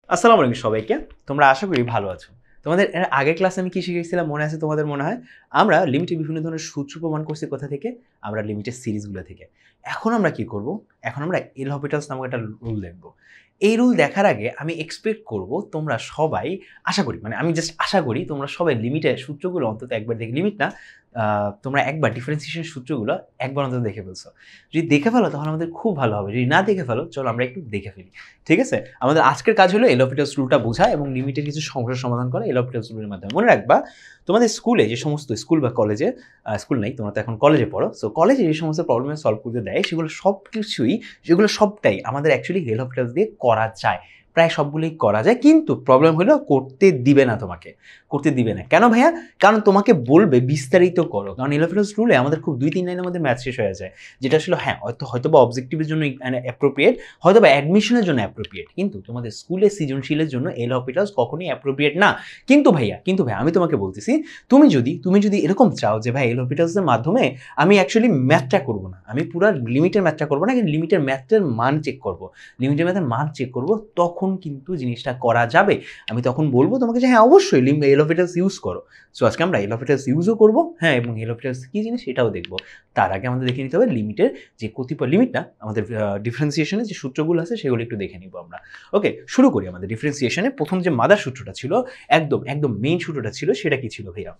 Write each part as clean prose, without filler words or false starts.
আসসালামু আলাইকুম সবাইকে। তোমরা আশা করি ভালো আছো। তোমাদের এর আগের ক্লাসে আমি কি শিখিয়েছিলাম মনে আছে তোমাদের মনে হয়? আমরা লিমিটের বিভিন্ন ধরনের সূত্র প্রমাণ করছি কোথা থেকে? আমরা লিমিটের সিরিজগুলো থেকে। এখন আমরা কি করব? এখন আমরা এল হপিটালস নামক একটা রুল দেখব। এই রুল দেখার আগে আমি এক্সপেক্ট করব তোমরা সবাই আশা করি মানে আমি জাস্ট আশা করি তোমরা সবাই লিমিটের সূত্রগুলো অন্তত একবার দেখে লিমিট না তোমরা একবার ডিফারেন্সিয়েশন সূত্রগুলো একবার অন্তত দেখে ফেলছো। যদি দেখে ফেলো তাহলে আমাদের খুব ভালো হবে। যদি না দেখে ফেলো চলো আমরা একটু দেখে ফেলি। ঠিক আছে? আমাদের আজকের কাজ হলো এল হপিটালস রুলটা বোঝা এবং লিমিটের কিছু সমস্যার সমাধান করা এল হপিটালস রুলের মাধ্যমে। মনে রাখবা তোমাদের স্কুলে যে সমস্ত স্কুল বা কলেজে স্কুল নাই তোমরা তো এখন কলেজে পড়ো। সো কলেজে যে সমস্ত প্রবলেম সলভ করতে দেয় সেগুলো সবটাই আমাদের অ্যাকচুয়ালি এল হপিটালস দিয়ে করা যায়। প্রায় সবগুলোই করা যায় কিন্তু প্রবলেম হলো করতে দিবে না তোমাকে। করতে দিবে না। কেন ভাইয়া? কারণ তোমাকে বলবে বিস্তারিত করো। কারণ এল হপিটালস রুলে আমাদের খুব ২-৩ লাইনের মধ্যে ম্যাথ শেষ হয়ে যায়। যেটা আসলে হ্যাঁ হয়তো বা অবজেক্টিভের জন্য অ্যাপ্রোপ্রিয়েট, হয়তো বা অ্যাডমিশনের জন্য অ্যাপ্রোপ্রিয়েট, কিন্তু তোমাদের স্কুলে সৃজনশীলের জন্য এল হপিটালস কখনোই অ্যাপ্রোপ্রিয়েট না। কিন্তু ভাইয়া আমি তোমাকে বলতেছি তুমি যদি এরকম চাও যে ভাই এল হপিটালসের মাধ্যমে আমি অ্যাকচুয়ালি ম্যাথটা করব না, আমি পুরো লিমিটের ম্যাথটা করব না, কিন্তু লিমিটের ম্যাথের মান চেক করব, লিমিটের ম্যাথের মান চেক করব, তখন কিন্তু জিনিসটা করা যাবে। আমি তখন বলবো তোমাকে যে হ্যাঁ অবশ্যই এল হপিটালস ইউজ করো। সো আজকে আমরা এল হপিটালস ইউজও করবো, হ্যাঁ, এবং এল হপিটালস কী জিনিস সেটাও দেখবো। তার আগে আমাদের দেখে নিতে হবে লিমিটের যে কতিপয় লিমিট না আমাদের ডিফারেন্সিয়েশনের যে সূত্রগুলো আছে সেগুলো একটু দেখে নিব আমরা। ওকে, শুরু করি। আমাদের ডিফারেন্সিয়েশনে প্রথম যে মাদার সূত্রটা ছিল, একদম মেইন সূত্রটা ছিল, সেটা কি ছিল ভাইয়া?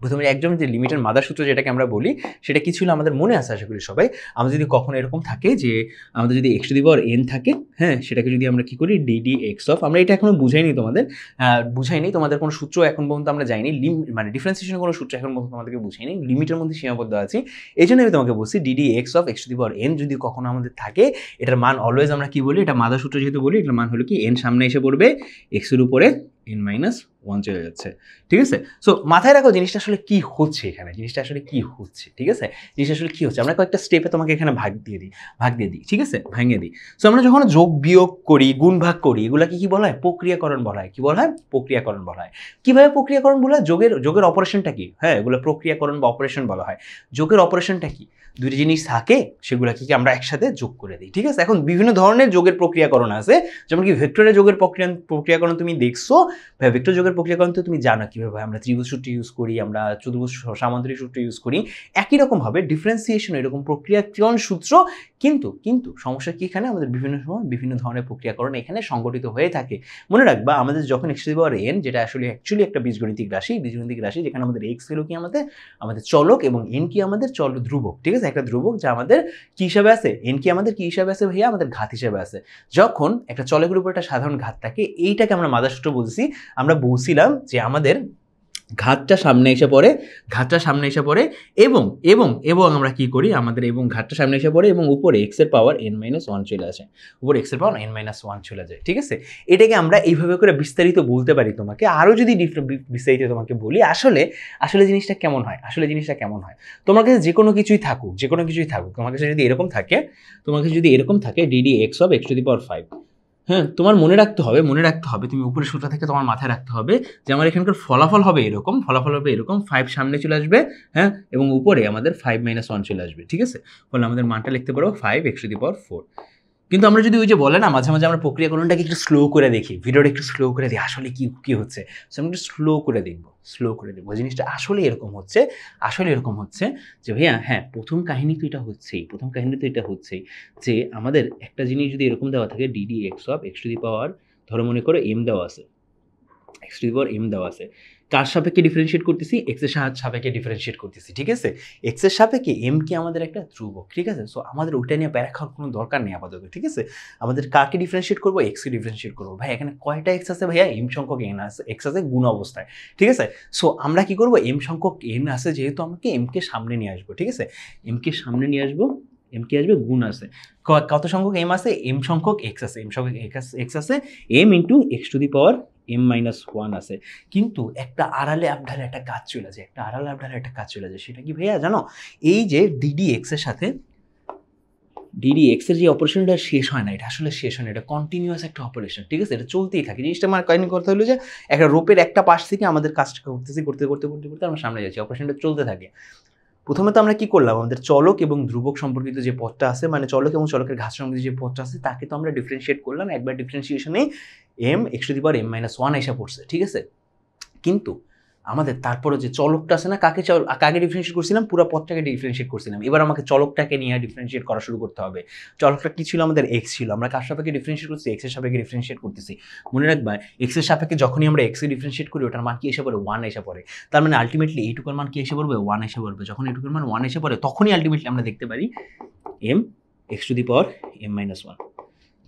প্রথমে একদম যে লিমিটের মাদার সূত্র যেটাকে আমরা বলি সেটা কি ছিল আমাদের মনে আছে আশা করি সবাই। আমাদের যদি কখনো এরকম থাকে যে আমাদের যদি x to the power N থাকে, হ্যাঁ, সেটাকে যদি আমরা কি করি ডিডি এক্স অফ, আমরা এটা এখনো বুঝাইনি তোমাদের কোনো সূত্র এখন পর্যন্ত আমরা যাইনি, মানে ডিফারেন্সিয়েশনের কোনো সূত্র এখন পর্যন্ত আমাদেরকে বুঝাইনি, লিমিটের মধ্যে সীমাবদ্ধ আছি। এই জন্য আমি তোমাকে বলছি DD x of x to the power N যদি কখনো আমাদের থাকে, এটার মান অলওয়েজ আমরা কি বলি, এটা মাদার সূত্র যেহেতু বলি, এটার মান হলো কি এন সামনে এসে পড়বে, এক্সের উপরে n-1 চলে যাচ্ছে। ঠিক আছে? সো মাথায় রাখো জিনিসটা আসলে কি হচ্ছে এখানে, ঠিক আছে? জিনিসটা আসলে কি হচ্ছে আমরা কয়েকটা স্টেপে তোমাকে এখানে ভাগ দিয়ে দিই, ঠিক আছে? ভাঙিয়ে দিই। সো আমরা যখন যোগ বিয়োগ করি, গুণ ভাগ করি, এগুলাকে কি বলা হয়? প্রক্রিয়াকরণ বলা হয়। কি বলা হয়? প্রক্রিয়াকরণ বলা হয়। কিভাবে প্রক্রিয়াকরণ বলা হয়? যোগের অপারেশনটা কি? হ্যাঁ, এগুলো প্রক্রিয়াকরণ বা অপারেশন বলা হয়। যোগের অপারেশনটা কি? দুইটা জিনিস থাকে, সেগুলোকে কি আমরা একসাথে যোগ করে দিই। ঠিক আছে? এখন বিভিন্ন ধরনের যোগের প্রক্রিয়াকরণ আছে, যেমন কি ভেক্টরের যোগের প্রক্রিয়াকরণ তুমি দেখছো। ভেক্টর যোগের প্রক্রিয়াকরণ তো তুমি জানো কিভাবে আমরা ত্রিভুজ সূত্র ইউজ করি, আমরা চতুর্ভুজ সামান্তরিক সূত্র ইউজ করি। একই রকমভাবে ডিফারেন্সিয়েশন এরকম প্রক্রিয়াকরণ সূত্র, কিন্তু সমস্যা কি এখানে আমাদের বিভিন্ন সময় বিভিন্ন ধরনের প্রক্রিয়াকরণ এখানে সংগঠিত হয়ে থাকে। মনে রাখবা আমাদের যখন x to the power N, যেটা আসলে অ্যাকচুয়ালি একটা বীজগণিতিক রাশি, যেখানে আমাদের এক্স হলো কি আমাদের চলক এবং এন কি আমাদের ধ্রুবক। ঠিক আছে? একটা ধ্রুবক যা আমাদের কি হিসাবে আছে, এন কি আমাদের কি হিসাবে আছে ভাইয়া? আমাদের ঘাত হিসাবে আছে। যখন একটা চলকের উপর একটা সাধারণ ঘাত থাকে, এইটাকে আমরা মাদার সূত্র বলছি। আমরা বলছিলাম যে আমাদের ঘাতটা সামনে এসে পড়ে এবং আমরা কি করি, আমাদের এবং ঘাতটা সামনে এসে পড়ে এবং উপরে এক্স এর পাওয়ার n-1 চলে আসে, চলে যায়। ঠিক আছে? এটাকে আমরা এইভাবে করে বিস্তারিত বলতে পারি। তোমাকে আরো যদি বিস্তারিত তোমাকে বলি, আসলে জিনিসটা কেমন হয়, তোমার কাছে যে কোনো কিছুই থাকুক, তোমার কাছে যদি এরকম থাকে d d x of x to the power 5, হ্যাঁ, তোমার মনে রাখতে হবে, তুমি উপরের সূত্র থেকে তোমার মাথায় রাখতে হবে যে আমার এখানকার ফলাফল হবে এরকম 5 সামনে চলে আসবে, হ্যাঁ, এবং উপরে আমাদের 5-1 চলে আসবে। ঠিক আছে? ফলে আমাদের মানটা লিখতে পারবো 5x⁴। কিন্তু আমরা যদি ওই যে বলে না মাঝে মাঝে আমরা প্রক্রিয়াকরণটাকে একটু স্লো করে দেখি, ভিডিওটা একটু স্লো করে দিই, আসলে কি হচ্ছে, আমরা একটু স্লো করে দেখবো জিনিসটা আসলে এরকম হচ্ছে যে ভাইয়া হ্যাঁ প্রথম কাহিনী তো এটা হচ্ছেই যে আমাদের একটা জিনিস যদি এরকম দেওয়া থাকে d d x of x to the power, ধরো মনে করো এম দেওয়া আছে, x to the power m দেওয়া আছে, কার সাপেক্ষে ডিফারেন্সিয়েট করতেছি? এক্স এর সাপেক্ষে ডিফারেন্সিয়েট করতেছি। ঠিক আছে? এক্স এর সাপেক্ষে এম কি আমাদের একটা ধ্রুবক। ঠিক আছে? সো আমাদের ওইটা নিয়ে প্যারা খাওয়ার কোনো দরকার নেই আপাতত। ঠিক আছে? আমাদের কাকে ডিফারেন্সিয়েট করবো? এক্স কে ডিফারেন্সিয়েট করবো। ভাই এখানে কয়টা এক্স আছে ভাইয়া? এম সংখ্যক এন আছে, এক্স আছে গুণ অবস্থায়। ঠিক আছে? সো আমরা কি করবো, এম সংখ্যক এন আছে যেহেতু আমাকে এম কে সামনে নিয়ে আসবো। ঠিক আছে? এম কে সামনে নিয়ে আসবো, এম কি আসবে? গুণ আছে। কত সংখ্যক এম আছে? এম সংখ্যক এক্স আছে, এক্স আছে, m into x to the power m-1 আছে। কিন্তু একটা আড়ালে আবডালে একটা কাজ চলে যায়, সেটা কি ভাইয়া জানো? এই যে ডিডি এক্স এর সাথে ডিডি এক্স এর যে অপারেশনটা শেষ হয় না, এটা আসলে শেষ হয় না, এটা কন্টিনিউয়াস একটা অপারেশন। ঠিক আছে? এটা চলতেই থাকে। জিনিসটা আমার কাহিনী করতে হলো যে একটা রোপের একটা পাশ থেকে আমাদের কাজটা করতে আমরা সামনে যাচ্ছি, অপারেশনটা চলতে থাকে। প্রথমে তো আমরা কি করলাম, আমাদের চলক এবং ধ্রুবক সম্পর্কিত যে পদটা আছে, মানে চলক এবং চলকের ঘাত সম্পর্কিত যে পদটা আছে তাকে তো আমরা ডিফারেন্সিয়েট করলাম, একবার ডিফারেন্সিয়েশনে m x⁻m−1 এসে পড়ছে, ঠিক আছে। কিন্তু আমাদের তারপরে যে চলকটা আছে না, কাকে ডিফারেন্সিয়েট করছিলাম, পুরো পদটাকে ডিফারেন্সিয়েট করছিলাম। এবার আমাকে চলকটাকে নিয়ে ডিফারেন্সিয়েট করা শুরু করতে হবে। চলকটা কি ছিল, আমাদের x ছিল, আমরা কার সাপেক্ষে ডিফারেন্সিয়েট করছি, x এর সাপেক্ষে ডিফারেন্সিয়েট করতেছি। মনে রাখবা x এর সাপেক্ষে যখনই আমরা x এ ডিফারেন্সিয়েট করি ওটার মান কি এসে পড়ে, 1 এসে পড়ে। তার মানে আলটিমেটলি এইটুকুর মান কি এসে পড়বে, 1 এসে পড়বে। যখন এইটুকুর মান 1 এসে পড়ে তখনই আলটিমেটলি আমরা দেখতে পারি m x⁻m−1।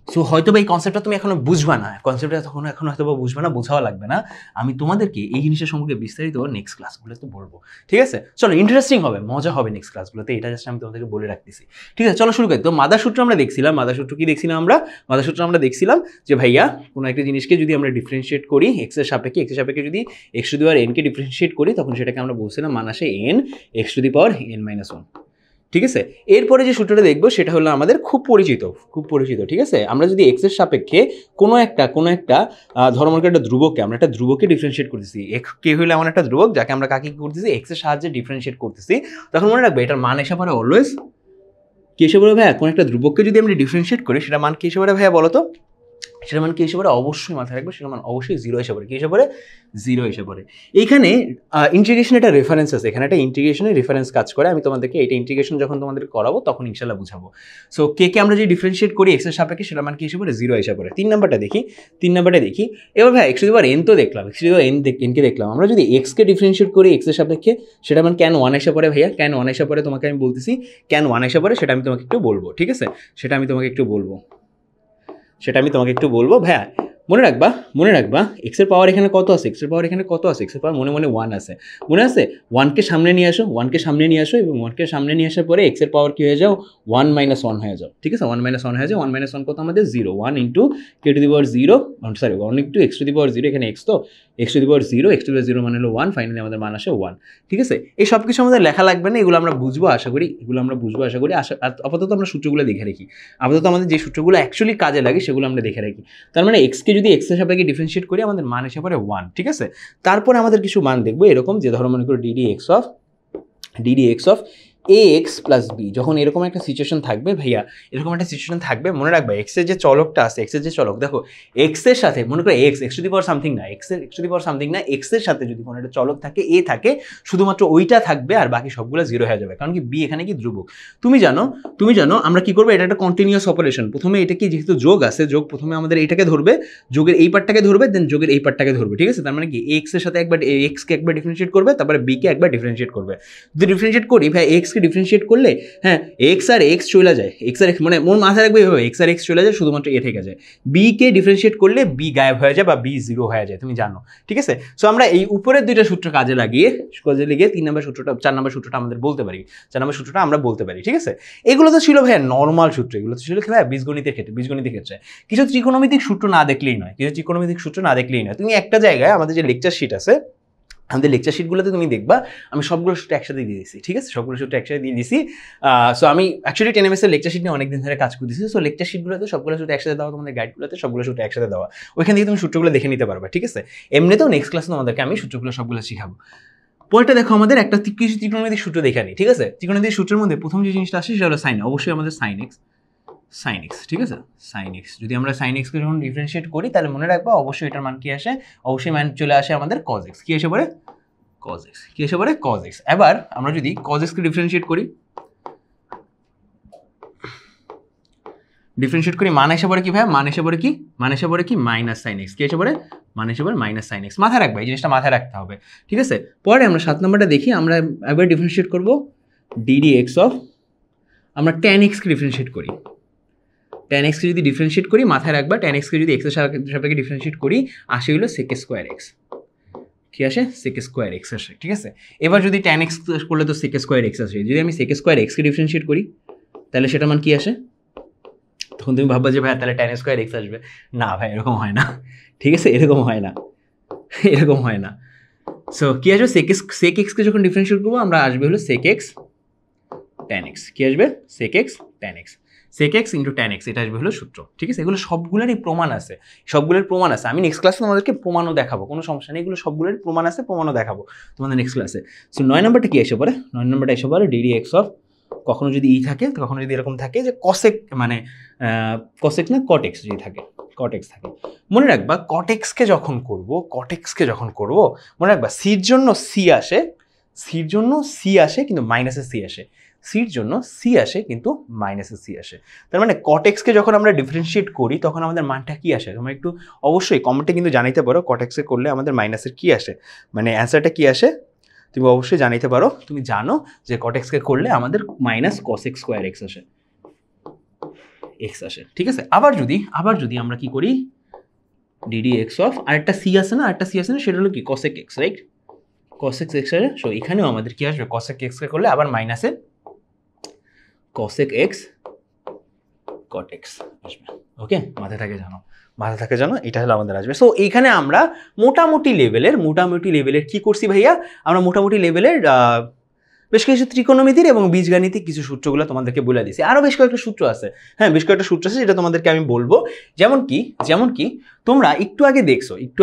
সো হয়তো এই কনসেপ্টটা তুমি এখনো বুঝবা না, কনসেপ্টটা এখন হয়তো বুঝবা না, বোঝাও লাগবে না। আমি তোমাদেরকে এই জিনিসের সম্পর্কে বিস্তারিত নেক্সট ক্লাসগুলোতে বলবো, ঠিক আছে। চলো, ইন্টারেস্টিং হবে, মজা হবে নেক্সট ক্লাসগুলোতে, এটা জাস্ট আমি তোমাদেরকে বলে রাখতেছি, ঠিক আছে। চলো শুরু করি। তো মাদার সূত্র আমরা দেখছিলাম, মাদার সূত্র কি দেখছিলাম আমরা, মাদার সূত্র আমরা দেখছিলাম যে ভাইয়া কোনো একটা জিনিসকে যদি আমরা ডিফারেন্সিয়েট করি x এর সাপেক্ষে যদি x⁻n কে ডিফারেন্সিয়েট করি তখন সেটাকে আমরা বলছিলাম মান আসে n x⁻n−1, ঠিক আছে। এরপরে যে সূত্রটা দেখবো সেটা হলো আমাদের খুব পরিচিত, ঠিক আছে। আমরা যদি x এর সাপেক্ষে কোনো একটা ধরো মনে করি একটা ধ্রুবককে, আমরা একটা ধ্রুবককে ডিফারেন্সিয়েট করতেছি, কে হইলে এমন একটা ধ্রুবক যাকে আমরা কাকে কি করতেছি, x এর সাহায্যে ডিফারেন্সিয়েট করতেছি, তখন মনে রাখবে এটার মান এসে পড়ে অলওয়েজ কি এসে পড়ে ভাইয়া, কোনো একটা ধ্রুবককে যদি আমরা ডিফারেন্সিয়েট করি সেটা মান কি এসে পড়ে ভাইয়া বলো তো, সেটা মান কি এসে পড়ে, অবশ্যই মাথায় রাখবে সেটা মান অবশ্যই 0 এসে পড়ে, কি এসে পড়ে, 0 এসে পড়ে। এইখানে ইন্টিগ্রেশন একটা রেফারেন্স আছে, এখানে একটা ইন্টিগ্রেশনের রেফারেন্স কাজ করে, আমি তোমাদেরকে এটা ইন্টিগ্রেশন যখন তোমাদেরকে করাবো তখন ইনশাআল্লাহ বুঝাবো। সো কে আমরা যদি ডিফারেন্সিয়েট করি x এর সাপেক্ষে সেটা মান কি এসে পড়ে, 0 এসে পড়ে। 3 নাম্বারটা দেখি, এবার ভাই x⁻n তো দেখলাম, x⁻n কে দেখলাম, আমরা যদি x কে ডিফারেন্সিয়েট করি x এর সাপেক্ষে সেটা মান কেন 1 এসে পড়ে ভাইয়া, কেন 1 এসে পড়ে তোমাকে আমি বলতেছি, কেন 1 এসে পড়ে সেটা আমি তোমাকে একটু বলবো, ঠিক আছে। সেটা আমি তোমাকে একটু বলবো ভাইয়া। মনে রাখবা x এর পাওয়ার এখানে কত আছে, x এর পাওয়ার মনে 1 আছে, মনে আছে। 1 কে সামনে নিয়ে আসো এবং 1 কে সামনে নিয়ে আসার পরে x এর পাওয়ার কি হয়ে যাও, 1 - 1 হয়ে যাও, ঠিক আছে। 1 - 1 হয়ে যাও, 1 - 1 কত আমাদের 0, 1 × k⁻0, 1 × x⁻0, এখানে x তো x⁻0 মানে হলো 1, ফাইনালি আমাদের মান আসে 1, ঠিক আছে। এই সব কিছু আমাদের লেখা লাগবে না, এগুলো আমরা বুঝবো আশা করি, আপাতত আমরা সূত্রগুলো দেখে রাখি, আমাদের যে সূত্রগুলো অ্যাকচুয়ালি কাজে লাগে সেগুলো আমরা দেখে রাখি। তার মানে x কে যদি x এর সাপেক্ষে ডিফারেন্সিয়েট করি আমাদের মান এসে পড়ে 1, ঠিক আছে। তারপরে আমাদের কিছু মান দেখবো এরকম, যে ধরো মনে করো ddx অফ ax + b, যখন এরকম একটা সিচুয়েশন থাকবে ভাইয়া, মনে রাখবে x এর যে চলকটা আছে, দেখো x এর সাথে মনে করো x⁻সামথিং না, x এর সাথে যদি কোনো একটা চলক থাকে a থাকে, শুধুমাত্র ওইটা থাকবে আর বাকি সবগুলো 0 হয়ে যাবে, কারণ কি b এখানে কি ধ্রুবক। তুমি জানো আমরা কি করবো, এটা একটা কন্টিনিউয়াস অপারেশন। প্রথমে এটা কি, যেহেতু যোগ আছে, প্রথমে আমাদের এইটাকে ধরবে, যোগের এই পার্টটাকে ধরবে, দেন যোগের এই পার্টটাকে ধরবে, ঠিক আছে। তার মানে কি x এর সাথে x কে একবার ডিফারেন্সিয়েট করবে, তারপরে b কে একবার ডিফারেন্সিয়েট করবে। যদি ডিফারেন্সিয়েট করি ভাই x কে ডিফারেন্সিয়েট করলে, হ্যাঁ x আর x চলে যায়, মানে মন মাথায় রাখবে এভাবে, x আর x চলে যায়, শুধুমাত্র a থেকে যায়। b কে ডিফারেন্সিয়েট করলে b গায়েব হয়ে যায় বা b 0 হয়ে যায়, তুমি জানো, ঠিক আছে। সো আমরা এই উপরের দুইটা সূত্র কাজে লাগিয়ে 4 নম্বর সূত্রটা আমরা বলতে পারি, ঠিক আছে। এগুলো তো ছিল ভাইয়া নর্মাল সূত্র, এগুলো তো ছিল ভাইয়া বীজগণিতের ক্ষেত্রে কিছু ত্রিকোণমিতিক সূত্র না দেখলেই নয়, তুমি একটা জায়গায় আমাদের যে লেকচার শিট আছে, আমাদের লেকচার শিটগুলোতে তুমি দেখবা আমি সবগুলো সূত্র একসাথে দিয়ে দিয়েছি, ঠিক আছে। সো আমি অ্যাকচুয়ালি 10ms এর লেকচার শিট নিয়ে অনেকদিন ধরে কাজ করতেছি। সো লেকচার শিটগুলোতে সবগুলো সূত্র একসাথে দেওয়া, তোমাদের গাইডগুলোতে সবগুলো সূত্র একসাথে দেওয়া, ওইখান থেকে তুমি সূত্রগুলো দেখে নিতে পারবে, ঠিক আছে। এমনিতেও নেক্সট ক্লাসে তোমাদেরকে আমি সূত্রগুলো সবগুলো শিখাবো। পরেরটা দেখো, আমাদের একটা কিছু ত্রিকোণমিতিক সূত্র দেখে নিই, ঠিক আছে। ত্রিকোণমিতিক সূত্রের মধ্যে প্রথম যে জিনিসটা আসে সেটা হলো সাইন, অবশ্যই আমাদের সাইন x, ঠিক আছে। সাইন x, যদি আমরা সাইন x কে যখন ডিফারেন্সিয়েট করি তাহলে মনে রাখবা অবশ্যই এটার মান কি আসে, অবশ্যই মান চলে আসে আমাদের cos x, কি এসে পড়ে cos x। এবার আমরা যদি cos x কে ডিফারেন্সিয়েট করি মান এসে পড়ে কি ভাই, মান এসে পড়ে কি মাইনাস সাইন x, কি এসে পড়ে মান এসে পড়ে মাইনাস সাইন x। মাথায় রাখবে, এই জিনিসটা মাথায় রাখতে হবে, ঠিক আছে। পরে আমরা 7 নম্বরটা দেখি, আমরা একবার ডিফারেন্সিয়েট করব ddx অফ, আমরা tan x কে ডিফারেন্সিয়েট করি, tan x কে যদি ডিফারেন্সিয়েট করি, মাথায় রাখবা tan x কে যদি x এর সাপেক্ষে ডিফারেন্সিয়েট করি আসে হলো sec²x, কি আসে sec²x আসে, ঠিক আছে। এবার যদি tan x করলে তো sec²x আসে, যদি আমি sec²x কে ডিফারেন্সিয়েট করি তাহলে সেটা মান কি আসে, তখন তুমি ভাববা যে ভাই তাহলে tan²x আসবে, না ভাই এরকম হয় না, ঠিক আছে, এরকম হয় না। সো কি আসবে, sec x কে যখন ডিফারেন্সিয়েট করবো আমরা আসবে হলো sec x tan x, কি আসবে sec x tan x। sec x into tan x, এটা আসবে হলো সূত্র। ঠিক আছে, এগুলো সবগুলোরই প্রমাণ আছে, সবগুলোর প্রমাণ আছে। আমি নেক্সট ক্লাসে তোমাদেরকে প্রমাণও দেখাবো, কোনো সমস্যা নেই, এগুলো সবগুলোরই প্রমাণ আছে, প্রমাণও দেখাবো তোমাদের নেক্সট ক্লাসে। সো 9 নম্বরটা কি এসে পড়ে? 9 নম্বরটা এসে পড়ে ডিডি এক্স অফ, কখনো যদি ই থাকে, কখনো যদি এরকম থাকে যে কসেক, মানে কসেক না কট এক্স যদি থাকে, কট এক্স থাকে, মনে রাখবা কট এক্সকে যখন করবো, মনে রাখবা সির জন্য সি আসে, সির জন্য সি আসে কিন্তু মাইনাসে সি আসে, সির জন্য সি আসে কিন্তু মাইনাসে সি আসে। তার মানে কট এক্সকে যখন আমরা ডিফারেন্সিয়েট করি তখন আমাদের মানটা কি আসে? তোমরা একটু অবশ্যই কমেন্টে কিন্তু জানাইতে পারো কট এক্সে করলে আমাদের মাইনাসের কি আসে, মানে অ্যান্সারটা কি আসে তুমি অবশ্যই জানাইতে পারো। তুমি জানো যে কট এক্সকে করলে আমাদের minus cos x square x আসে, এক্স আসে। ঠিক আছে, আবার যদি আমরা কি করি, ডিডি এক্স অফ আরেকটা সি আছে না, সেটা হলো কি cosec x, right? Cosec x আসে। সো এখানেও আমাদের কি আসবে? কসেক এক্সকে করলে আবার মাইনাসে কসেক এক্স কট এক্স আসবে। ওকে, মাথায় থাকে জানো, এটা হলো আমাদের আসবে। সো এইখানে আমরা মোটামুটি লেভেলের কি করছি ভাইয়া? আমরা মোটামুটি লেভেলের বেশ কিছু ত্রিকোণমিতির এবং বীজগাণিতিক কিছু সূত্রগুলো তোমাদেরকে বলে দিয়েছি। আরও বেশ কয়েকটা সূত্র আছে, হ্যাঁ বেশ কয়েকটা সূত্র আছে যেটা তোমাদেরকে আমি বলবো। যেমন কি তোমরা একটু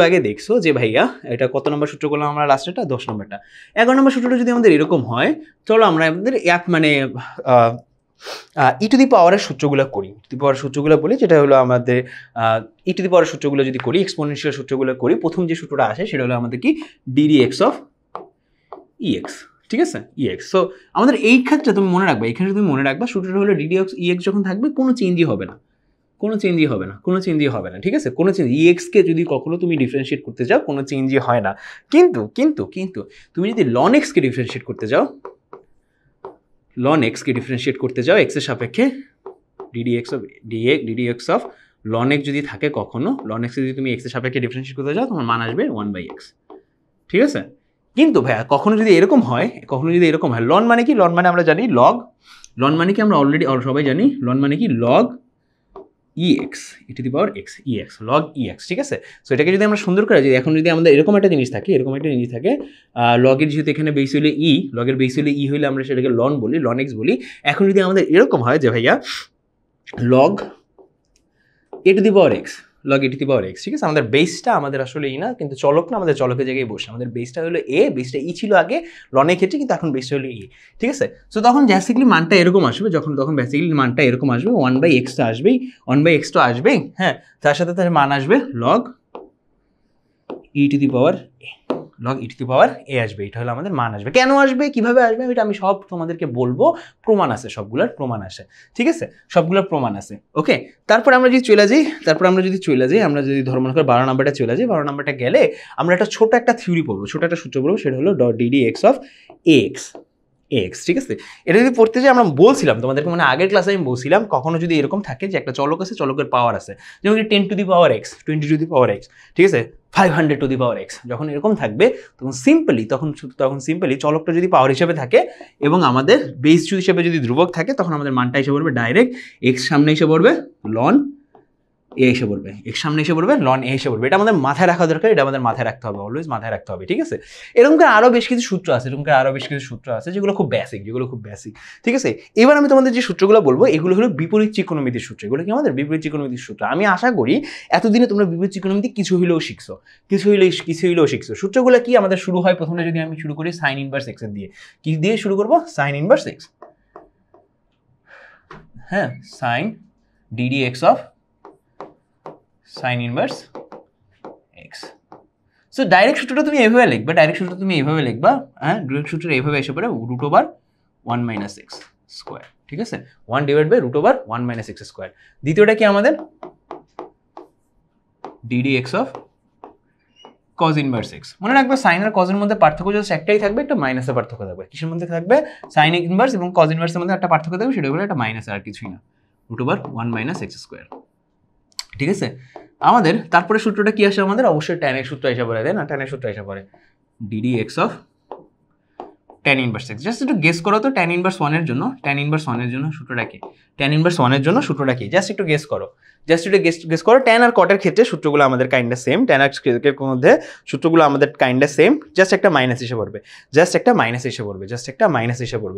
আগে দেখছো যে ভাইয়া এটা কত নম্বর সূত্র করলাম আমরা লাস্টেটা? 10 নম্বরটা। 11 নম্বর সূত্রটা যদি আমাদের এরকম হয়, চলো আমরা আমাদের ই টু দি পাওয়ারের সূত্রগুলো করি, সূত্রগুলো বলি, যেটা হলো আমাদের ই টু দি পাওয়ারের সূত্রগুলো যদি করি, এক্সপোনেনশিয়াল সূত্রগুলো করি, প্রথম যে সূত্রটা আসে সেটা হলো আমাদের কি DD x of E x. ঠিক আছে, ই এক্স। সো আমাদের এই ক্ষেত্রে তুমি মনে রাখবা সূত্রটা হলো ডিডি এক্স ই এক্স যখন থাকবে কোনো চেঞ্জই হবে না। ঠিক আছে, কোনো চেঞ্জ, ই এক্সকে যদি কখনো তুমি ডিফারেন্সিয়েট করতে যাও কোনো চেঞ্জই হয় না। কিন্তু তুমি যদি লন এক্সকে ডিফারেন্সিয়েট করতে যাও, এক্সের সাপেক্ষে DD x of loan x যদি থাকে, কখনো লন এক্স যদি তুমি এক্সের সাপেক্ষে ডিফারেন্সিয়েট করতে যাও, তোমার মান আসবে 1/x। ঠিক আছে, কিন্তু ভাইয়া কখনো যদি এরকম হয়, লন মানে কি? লন মানে আমরা জানি লগ, লন মানে কি আমরা অলরেডি সবাই জানি, লন মানে কি log E x, E to the power x, E x, log E x. ঠিক আছে, সো এটাকে যদি আমরা সুন্দর করে, এখন যদি আমাদের এরকম একটা জিনিস থাকে, লগের যেহেতু এখানে বেস হইলে ই, লগের বেস হইলে ই হইলে আমরা সেটাকে লন বলি, লন এক্স বলি। এখন যদি আমাদের এরকম হয় যে ভাইয়া log A two the power x, log A two the power x. ঠিক আছে, আমাদের বেসটা আমাদের আসলে ই না, কিন্তু চলক না, আমাদের চলকের জায়গায় বসে আমাদের বেসটা হলো এ, বেসটা ই ছিল আগে লনের ক্ষেত্রে, কিন্তু এখন বেসটা হলো ই। ঠিক আছে, সো তখন বেসিক্যালি মানটা এরকম আসবে, তখন বেসিক্যালি মানটা এরকম আসবে, 1/x তো আসবেই, 1/x তো আসবেই, হ্যাঁ, তার সাথে তার মান আসবে log e to the power a, log e to the power a আসবে। এটা হলো আমাদের মান আসবে। কেন আসবে, কিভাবে আসবে, এটা আমি সব তোমাদেরকে বলবো, প্রমাণ আছে, সবগুলোর প্রমাণ আছে। ঠিক আছে, সবগুলোর প্রমাণ আছে। ওকে, তারপর আমরা যদি চলে যাই, আমরা যদি ধরো মনে করো 12 নম্বরটা চলে যাই, 12 নম্বরটা গেলে আমরা একটা ছোট একটা থিওরি পড়বো, ছোট একটা সূত্র পড়বো, সেটা হলো ডিডি এক্স অফ এক্স। ঠিক আছে, এটা যদি পড়তে যাই, আমরা বলছিলাম তোমাদেরকে, মানে আগের ক্লাসে আমি বলছিলাম, কখনো যদি এরকম থাকে যে একটা চলক আছে, চলকের পাওয়ার আছে, যেমন 10 two the power x, 20 two the power x, ঠিক আছে, 500 টু দি পাওয়ার এক্স, যখন এরকম থাকবে তখন সিম্পলি চলকটা যদি পাওয়ার হিসেবে থাকে এবং আমাদের বেস হিসেবে যদি ধ্রুবক থাকে, তখন আমাদের মানটা এসে পড়বে ডাইরেক্ট এক্স সামনে এসে পড়বে, লন এ এসে পড়বে, এক্স সামনে এসে পড়বে, লন এ এসে পড়বে। এটা আমাদের মাথায় রাখা দরকার, এটা আমাদের মাথায় রাখতে হবে, অলওয়েজ মাথায় রাখতে হবে। ঠিক আছে, এরকম আরও বেশ কিছু সূত্র আছে, যেগুলো খুব বেসিক, ঠিক আছে। এবার আমি তোমাদের যে সূত্রগুলো বলবো, এগুলো হলো বিপরীত ত্রিকোণমিতির সূত্র, এগুলো কি আমাদের বিপরীত ত্রিকোণমিতির সূত্র। আমি আশা করি এতদিনে তোমরা বিপরীত ত্রিকোণমিতি কিছু হইলেও শিখছো। সূত্রগুলো কি আমাদের শুরু হয়, প্রথমে যদি আমি শুরু করি সাইন ইনভার্স এক্স দিয়ে, কি দিয়ে শুরু করবো? সাইন ইনভার্স এক্স, হ্যাঁ, sine d d x of sine inverse x. So direct সূত্রটা তুমি এইভাবে লিখবা, হ্যাঁ, ডাইরেক্ট সূত্রটা এইভাবে এসে পড়ে √1 - x স্কোয়ার। ঠিক আছে, 1/√1 - x স্কোয়ার। দ্বিতীয়টা কি আমাদের DD x of cos inverse x. মনে রাখবে সাইন আর কজের মধ্যে পার্থক্য জাস্ট একটাই থাকবে, একটা মাইনাসের পার্থক্য থাকবে। কিসের মধ্যে থাকবে? সাইন ইনভার্স এবং কজ ইনভার্সের মধ্যে একটা পার্থক্য থাকবে, সেটা হলো একটা মাইনাস, আর কিছুই না, √1 - x স্কোয়ার। ঠিক আছে, আমাদের তারপরে সূত্রটা কি আসে? আমাদের অবশ্যই tan x সূত্র এসে পড়ে, তাই না? tan x সূত্র এসে পড়ে DD x of tan inverse x. Just একটু গেস করো তো, tan ইনভার্স 1 এর জন্য সূত্রটা কি? tan ইনভার্স 1 এর জন্য সূত্রটা কি? জাস্ট একটু গেস করো, tan আর cot এর ক্ষেত্রে সূত্রগুলো আমাদের কাইন্ডা সেম, tan আর cot এর মধ্যে সূত্রগুলো আমাদের কাইন্ডা সেম, জাস্ট একটা মাইনাস এসে পড়বে,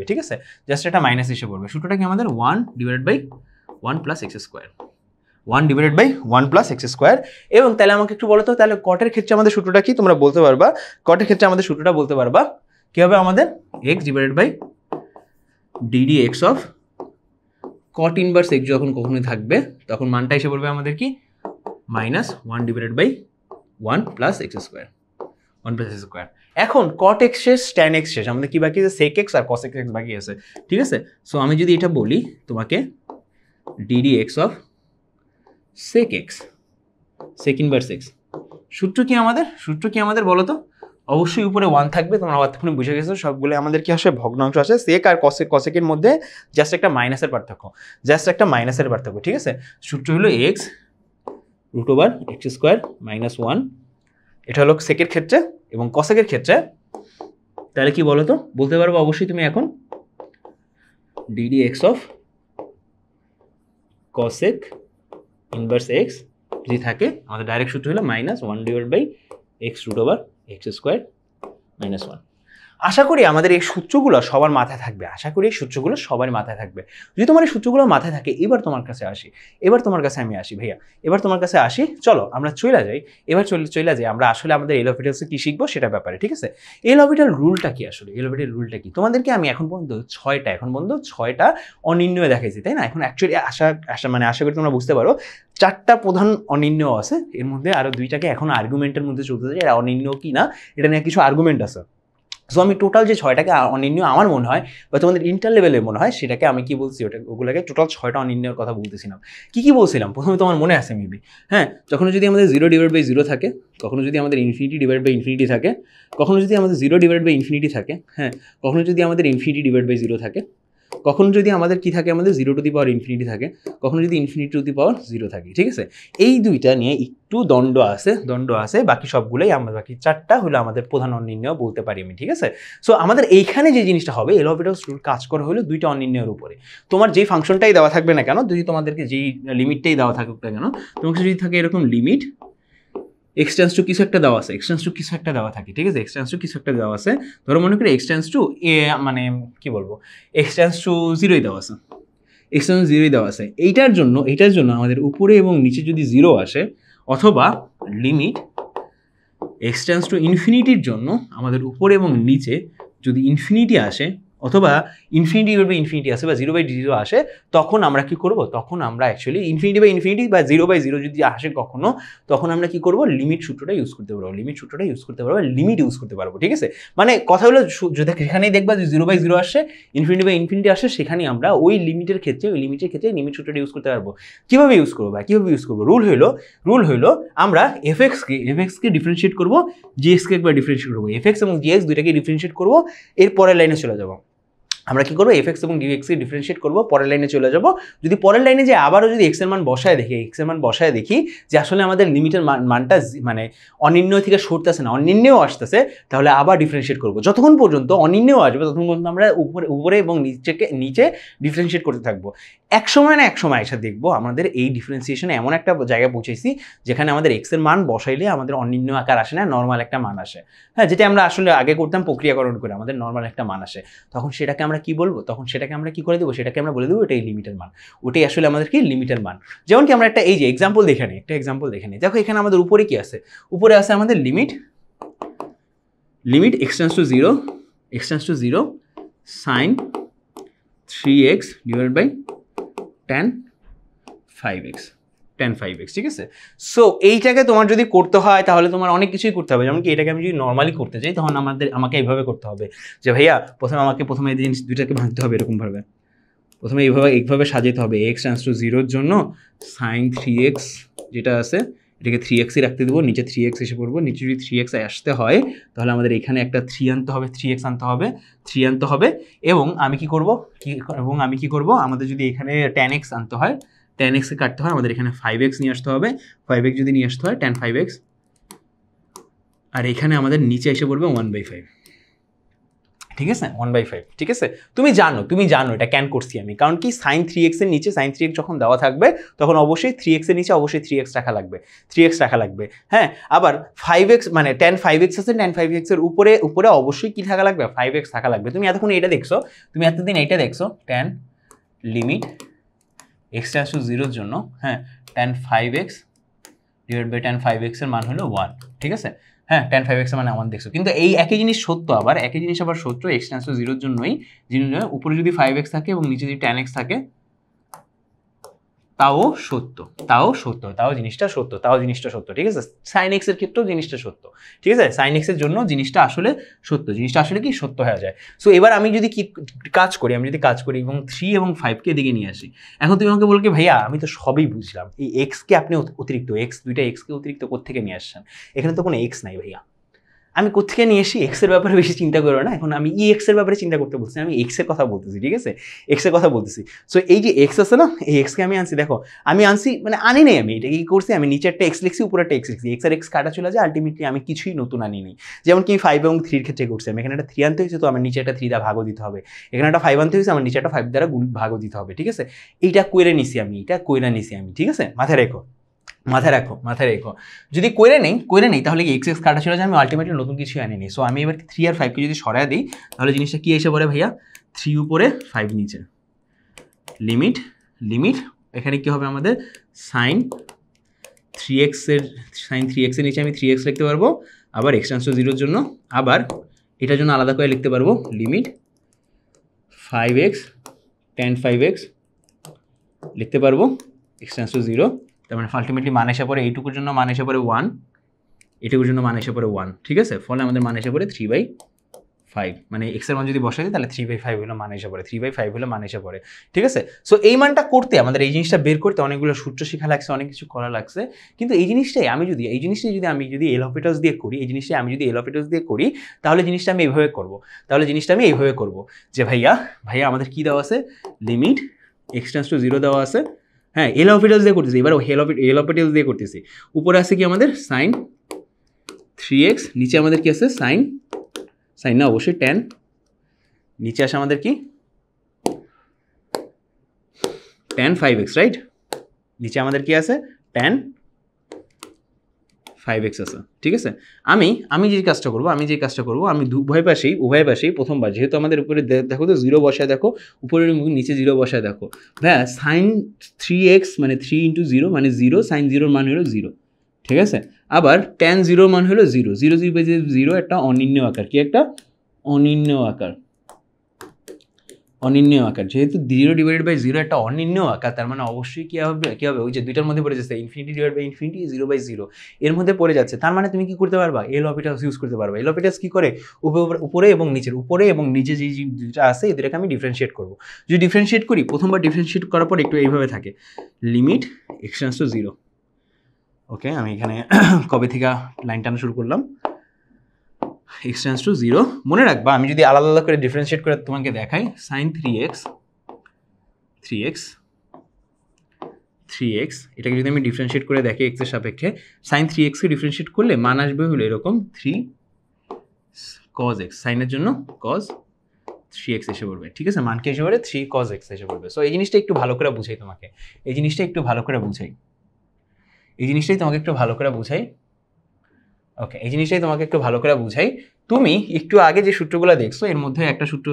ঠিক আছে, জাস্ট একটা মাইনাস এসে পড়বে। সূত্রটা কি আমাদের 1/1 1 plus x square, 1 divided by 1 plus x square. এবং তাহলে আমাকে একটু বলো তো, তাহলে কটের ক্ষেত্রে আমাদের সূত্রটা কি তোমরা বলতে পারবা? কটের ক্ষেত্রে আমাদের সূত্রটা বলতে পারবা কি হবে? আমাদের x divided by d d x of cot inverse x যখন কখনোই থাকবে তখন মানটা এসে পড়বে আমাদের কি minus 1 divided by 1 plus x square, 1 plus x square. এখন কট এক্স শেষ, ট্যান এক্স শেষ, আমাদের কি বাকি আছে? সেক এক্স আর কস এক্স বাকি আছে, ঠিক আছে? সো আমি যদি এটা বলি তোমাকে d d x of sec x, sec inverse x, সূত্র কি আমাদের? সূত্র কি আমাদের বলো তো? অবশ্যই উপরে 1 থাকবে, তোমরা অতক্ষণে বুঝে গেছো সবগুলো আমাদের কি আসে ভগ্নাংশ আছে। সেক আর কসেকের মধ্যে জাস্ট একটা মাইনাসের পার্থক্য, জাস্ট একটা মাইনাসের পার্থক্য, ঠিক আছে? সূত্র হলো x root over x square minus 1, এটা হলো সেকের ক্ষেত্রে। এবং কসেকের ক্ষেত্রে তাহলে কি বলো তো? বলতে পারবো অবশ্যই তুমি এখন d d x of cosec inverse x যদি থাকে, আমাদের ডাইরেক্ট সূত্র হলো minus 1 divide by x root over x square minus 1। আশা করি আমাদের এই সূত্রগুলো সবার মাথায় থাকবে, আশা করি এই সূত্রগুলো সবার মাথায় থাকবে। যদি তোমার এই সূত্রগুলো মাথায় থাকে, এবার তোমার কাছে আসি, এবার তোমার কাছে আমি আসি ভাইয়া, এবার তোমার কাছে আসি। চলো আমরা চলে যাই, এবার চলে যাই আমরা আসলে আমাদের এল অরবিটালসে কি শিখবো সেটা ব্যাপারে, ঠিক আছে? এল অরবিটাল রুলটা কি আসলে? এল অরবিটাল রুলটা কি? তোমাদেরকে আমি এখন পর্যন্ত 6টা অনির্ণয় দেখাইছি, তাই না? এখন অ্যাকচুয়ালি আশা করি তোমরা বুঝতে পারো 4টা প্রধান অনির্ণয় আছে, এর মধ্যে আরো 2টাকে এখন আর্গুমেন্টের মধ্যে চলতেছে, এরা অনির্ণয় কি না এটা নিয়ে কিছু আর্গুমেন্ট আছে। সো আমি টোটাল যে 6টাকে অনির্ণয় আমার মনে হয় বা তোমাদের ইন্টার লেভেলে মনে হয় সেটাকে আমি কি বলছি, ওগুলোকে টোটাল 6টা অনির্ণয়ের কথা বলতেছিলাম। কি বলছিলাম প্রথমে তোমার মনে আছে মেবি? হ্যাঁ, যখন যদি আমাদের 0 ডিভাইড বাই 0 থাকে, কখনো যদি আমাদের ইনফিনিটি ডিভাইড বাই ইনফিনিটি থাকে, কখনো যদি আমাদের 0 ডিভাইড বাই ইনফিনিটি থাকে, হ্যাঁ, কখনো যদি আমাদের ইনফিনিটি ডিভাইড বাই 0 থাকে, কখনো যদি আমাদের কি থাকে, আমাদের 0 টু দি পাওয়ার ইনফিনিটি থাকে, কখনো যদি ইনফিনিটি টু দি পাওয়ার 0 থাকে, ঠিক আছে? এই 2টা নিয়ে একটু দ্বন্দ্ব আছে, বাকি সবগুলোই আমরা, বাকি 4টা হলো আমাদের প্রধান অনির্ণয় বলতে পারি আমি, ঠিক আছে? সো আমাদের এইখানে যে জিনিসটা হবে, এল অরবিটালস রুল কাজ করে হলো 2টা অনির্ণয়ের উপরে। তোমার যেই ফাংশনটাই দেওয়া থাকবে না কেন, যদি তোমাদেরকে যেই লিমিটটাই দেওয়া থাকুক না কেন, তোমাকে যদি থাকে এরকম লিমিট এক্স টেন্স টু কিছু একটা দেওয়া আছে, এক্স টেন্স টু কিছু একটা দেওয়া থাকে, ঠিক আছে? এক্স টেন্স টু কিছু একটা দেওয়া আছে, ধরো মনে করি এক্স টেন্স টু মানে কি বলবো, এক্স টেন্স টু 0ই দেওয়া আছে, এক্স টেন্স 0ই দেওয়া আছে। এইটার জন্য আমাদের উপরে এবং নিচে যদি 0 আসে, অথবা লিমিট এক্স টেন্স টু ইনফিনিটির জন্য আমাদের উপরে এবং নিচে যদি ইনফিনিটি আসে, অথবা ইনফিনিটি বাই ইনফিনিটি আসে বা 0/0 আসে, তখন আমরা কি করব? তখন আমরা অ্যাকচুয়ালি ইনফিনিটি বাই ইনফিনিটি বা 0/0 যদি আসে কখনো, তখন আমরা কি করব? লিমিট সূত্রটা ইউজ করতে পারবো, লিমিট ইউজ করতে পারবো, ঠিক আছে? মানে কথা হলো যেখানেই দেখবা যে 0/0 আসছে, ইনফিনিটি বাই ইনফিনিটি আসে, সেখানেই আমরা ওই লিমিটের ক্ষেত্রে লিমিট সূত্রটা ইউজ করতে পারবো। কিভাবে ইউজ করবো? রুল হইলো আমরা এফএক্সকে ডিফারেন্সিয়েট করবো, জিএক্সকে একবার ডিফারেন্সিয়েট করবো, এফএক্স এবং জিএক্স দুইটাকে ডিফারেন্সিয়েট করবো, এর পরের লাইনে চলে যাবো। আমরা কি করবো? এফএক্স এবং ডিএক্সকে ডিফারেন্সিয়েট করবো, পরের লাইনে চলে যাব। যদি পরের লাইনে যে আবারও যদি এক্স এর মান বসায় দেখি যে আসলে আমাদের লিমিটের মানটা মানে অনির্ণয় থেকে সরতেছে না, অনির্ণয় আসতেছে, তাহলে আবার ডিফারেন্সিয়েট করবো। যতক্ষণ পর্যন্ত অনির্ণয় আসবে ততক্ষণ পর্যন্ত আমরা উপরে এবং নিচে ডিফারেন্সিয়েট করতে থাকবো। এক সময় এসে দেখবো আমাদের এই ডিফারেন্সিয়েশনে এমন একটা জায়গায় পৌঁছেছি যেখানে আমাদের এক্স এর মান বসাইলে আমাদের অনির্ণয় আকার আসে না, নর্মাল একটা মান আসে। হ্যাঁ, যেটা আমরা আসলে আগে করতাম প্রক্রিয়াকরণ করে আমাদের নর্মাল একটা মান আসে। তখন সেটাকে আমরা কি বলবো? সেটাকে আমরা কি করে দেবো? সেটাকে আমরা বলে দেবো এটাই লিমিটের মান, ওটাই আসলে আমাদের কি লিমিটের মান। যেমন কি আমরা একটা এই যে এক্সাম্পল দেখে নিই, দেখো এখানে আমাদের উপরে কি আছে? উপরে আছে আমাদের limit x tends to 0 sin 3x ডিভাইডেড বাই tan 5x, ঠিক আছে? সো এইটাকে তোমার যদি করতে হয় তাহলে তোমার অনেক কিছুই করতে হবে। যেমন কি এটাকে আমি যদি নর্মালি করতে চাই, তখন আমাকে এইভাবে করতে হবে যে ভাইয়া প্রথমে এই জিনিস দুইটাকে ভাঙতে হবে, এরকমভাবে প্রথমে এইভাবে সাজাতে হবে। এক্স টেন্স টু 0-র জন্য sin 3x যেটা আছে এটাকে 3xই রাখতে দেবো, নিচে 3x এসে পড়বো। নিচে যদি 3x আসতে হয় তাহলে আমাদের এখানে একটা 3 আনতে হবে, 3x আনতে হবে। এবং আমি কি করব? আমাদের যদি এখানে tan x আনতে হয়, tan x কে কাটতে হয়, আমাদের এখানে 5x নিয়ে আসতে হবে। 5x যদি নিয়ে আসতে হয় tan 5x, আর এখানে আমাদের নিচে এসে পড়বে 1/5, ঠিক আছে? 1/5, ঠিক আছে? তুমি জানো এটা কেন করছি আমি, কারণ কি sin 3x এর নিচে sin 3x যখন দেওয়া থাকবে তখন অবশ্যই 3x এর নিচে অবশ্যই 3x রাখা লাগবে। হ্যাঁ, আবার 5x মানে tan 5x আছে, tan 5x এর উপরে অবশ্যই কি থাকা লাগবে? 5x থাকা লাগবে। তুমি এতদিন এটা দেখছো tan limit x tends to জিরোর জন্য হ্যাঁ tan 5x divide by tan 5x এর মান হলো 1, ঠিক আছে? হ্যাঁ tan 5x এর মানে 1 দেখছো, কিন্তু এই একই জিনিস সত্য, আবার একই জিনিস আবার সত্য এক্স টেন্ডস টু জিরোর জন্যই, উপরে যদি 5x থাকে এবং নিচে যদি tan x থাকে তাও সত্য, তাও জিনিসটা সত্য, ঠিক আছে? সাইন এক্স এর ক্ষেত্রেও জিনিসটা সত্য, ঠিক আছে? সাইন এক্স এর জন্য জিনিসটা আসলে সত্য, জিনিসটা আসলে কি সত্য হয়ে যায়। সো এবার আমি যদি কাজ করি এবং 3 এবং 5 কে দিকে নিয়ে আসি, এখন তুমি আমাকে বলবে ভাইয়া আমি তো সবই বুঝলাম, এই এক্স কে আপনি অতিরিক্ত দুইটা এক্স কে অতিরিক্ত কোত্থেকে নিয়ে আসছেন? এখানে তো কোনো এক্স নাই ভাইয়া, আমি কোথেকে নিয়ে এসি? এক্স এর ব্যাপারে বেশি চিন্তা করো না, এখন আমি এক্স এর ব্যাপারে চিন্তা করতে বলছি, আমি এক্স এর কথা বলতেছি, ঠিক আছে? এক্স এর কথা বলতেছি। সো এই যে এক্স আছে না, এই এক্সকে আমি আনছি, দেখো আমি আনছি মানে আনি নাই, আমি এটা কি করছি, আমি নিচে একটা এক্স লিখছি, উপরে একটা এক্স লিখছি, এক্স আর এক্স কাটা চলে যায়, আলটিমেটলি আমি কিছুই নতুন আনিনি। যেমন কি 5 এবং 3 এর ক্ষেত্রে করছি, আমি এখানে একটা 3 আনতে হয়েছে, তো আমার নিচে একটা 3 দ্বারা ভাগও দিতে হবে, এখানে একটা 5 আনতে হয়েছে, আমার নিচে একটা 5 দ্বারা ভাগও দিতে হবে, ঠিক আছে? এইটা কইরা নিছি আমি, ঠিক আছে? মাথায় রাখো, যদি কইরে নেই তাহলে এক্স এক্স কাটা চলে যায়, আমি আলটিমেটলি নতুন কিছু আনিনি। সো আমি এবার 3 আর 5 কে যদি সরায় দিই তাহলে জিনিসটা কি এসে পড়ে ভাইয়া? 3 উপরে 5 নিচে, লিমিট এখানে কি হবে আমাদের? সাইন 3x এর নিচে আমি 3x লিখতে পারবো, আবার এক্স টেন্ডস টু জিরোর জন্য আবার এটার জন্য আলাদা করে লিখতে পারবো, লিমিট 5x tan 5x লিখতে পারবো, এক্স টেন্ডস টু জিরো। তার মানে আলটিমেটলি মান এসে পড়ে এইটুকুর জন্য মান এসে পড়ে 1, এটুকুর জন্য মান এসে পড়ে 1, ঠিক আছে? ফলে আমাদের মান এসে পড়ে 3/5, মানে এক্স এর মান যদি বসাই দিই তাহলে 3/5 হলো মান এসে পড়ে, 3/5 হলো মান এসে পড়ে, ঠিক আছে? সো এই মানটা করতে আমাদের এই জিনিসটা বের করতে অনেকগুলো সূত্র শেখা লাগছে, অনেক কিছু করা লাগছে, কিন্তু এই জিনিসটাই আমি যদি এল অপারেটরস দিয়ে করি, তাহলে জিনিসটা আমি এইভাবে করব, যে ভাইয়া আমাদের কি দেওয়া আছে? Limit x tends to zero দেওয়া আছে, হ্যাঁ এল অপারেটরস দিয়ে করতেছি, এবার এল অপারেটরস দিয়ে করতেছি। উপরে আছে কি আমাদের সাইন 3x, নিচে আমাদের কি আছে? সাইন না অবশ্যই tan, নিচে আসে আমাদের কি? tan 5x, right? নিচে আমাদের কি আছে? tan 5x আছে, ঠিক আছে? আমি যে কাজটা করবো, আমি উভয় পাশেই প্রথমবার, যেহেতু আমাদের উপরে দেখো তো 0 বসায় দেখো, উপরের নিচে 0 বসায় দেখো, হ্যাঁ সাইন 3x মানে 3 × 0 মানে 0, সাইন 0 মান হলো 0, ঠিক আছে? আবার tan 0 মান হলো 0, 0 একটা অনির্ণেয় আকার, কি একটা অনির্ণেয় আকার, যেহেতু 0/0 একটা অনির্ণেয় আকার, তার মানে অবশ্যই কি হবে ওই যে দুইটার মধ্যে পড়ে যাচ্ছে, ইনফিনিটি ডিভাইড বাই ইনফিনিটি, 0/0 এর মধ্যে পড়ে যাচ্ছে, তার মানে তুমি কি করতে পারবা? এল অপারেটরস ইউজ করতে পারবা। এল অপারেটরস কি করে? উপরে এবং নিচে যে যেটা আছে এদেরকে আমি ডিফারেন্সিয়েট করব। যদি ডিফারেন্সিয়েট করি, প্রথমবার ডিফারেন্সিয়েট করার পর একটু এইভাবে থাকে, লিমিট এক্স টেন্ডস টু 0, ওকে? আমি এখানে কবে থেকে লাইন টানা শুরু করলাম? এক্স টেন্ডস টু 0, মনে রাখবা আমি যদি আলাদা করে ডিফারেন্সিয়েট করে তোমাকে দেখাই, সাইন 3x এটাকে যদি আমি ডিফারেন্সিয়েট করে দেখি এক্স এর সাপেক্ষে, সাইন 3x কে ডিফারেন্সিয়েট করলে মান আসবে হলো এরকম 3 cos x, সাইনের জন্য cos 3x এসে পড়বে, ঠিক আছে? মান কি এসে পড়বে? 3 cos x এসে পড়বে। সো এই জিনিসটা একটু ভালো করে বুঝাই তোমাকে, ওকে? এই জিনিসটাই তোমাকে একটু ভালো করে বুঝাই। তুমি একটু আগে যে সূত্রগুলো দেখছো এর মধ্যে একটা সূত্র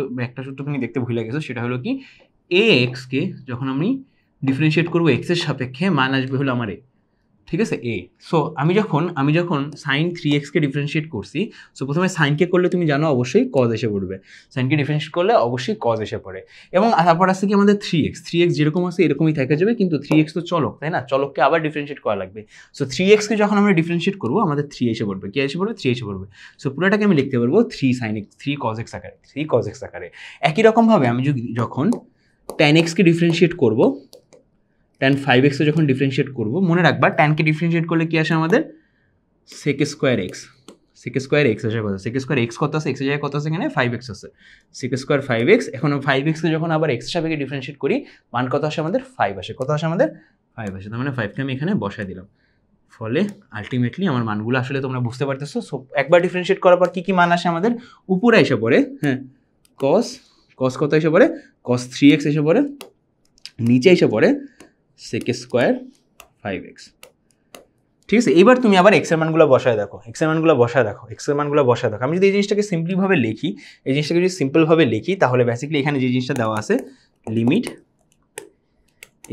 তুমি দেখতে ভুলে গেছো, সেটা হলো কি ax কে যখন আমি ডিফারেন্সিয়েট করবো x এর সাপেক্ষে, মান আসবে হলো আমার a, ঠিক আছে? a। সো আমি যখন সাইন 3x কে ডিফারেন্সিয়েট করছি, সো প্রথমে সাইনকে করলে তুমি জানো অবশ্যই cos এসে পড়বে, সাইনকে ডিফারেন্সিয়েট করলে অবশ্যই cos এসে পড়ে, এবং তারপর আসছে কি আমাদের 3x যেরকম আছে এরকমই থেকে যাবে, কিন্তু 3x তো চলক, তাই না? চলককে আবার ডিফারেন্সিয়েট করা লাগবে। সো 3x কে যখন আমরা ডিফারেন্সিয়েট করবো আমাদের 3 এসে পড়বে, কি এসে পড়বে? 3 এসে পড়বে। সো পুরোটাকে আমি লিখতে পারবো 3 sin x, 3 cos x আকারে, একই রকমভাবে আমি যখন tan x কে ডিফারেন্সিয়েট করবো, tan 5x কে যখন ডিফারেন্সিয়েট করব, মনে রাখবা tan কে ডিফারেন্সিয়েট করলে কি আসে আমাদের? sec স্কয়ার x আসে কত? sec স্কয়ার x কত আছে? x এর জায়গায় কত আছে? এখানে 5x আছে, sec স্কয়ার 5x। এখন 5x কে যখন আবার x এর সাপেক্ষে ডিফারেন্সিয়েট করি, মান কত আসে আমাদের? 5 আসে। কত আসে আমাদের? 5 আসে। তার মানে 5 কে আমি এখানে বসায় দিলাম, ফলে আলটিমেটলি আমার মানগুলো আসলে তোমরা বুঝতে পারতেছো। সো একবার ডিফারেন্সিয়েট করার পর কি মান আসে আমাদের? উপরে এসে পড়ে, হ্যাঁ cos কত এসে পড়ে? cos 3x এসে পড়ে, নিচে এসে পড়ে sec স্কয়ার 5x, ঠিক আছে? এবার তুমি আবার x এর মানগুলো বসায় দেখো, আমি যদি এই জিনিসটাকে সিম্পলভাবে লিখি, তাহলে বেসিক্যালি এখানে যে জিনিসটা দেওয়া আছে, লিমিট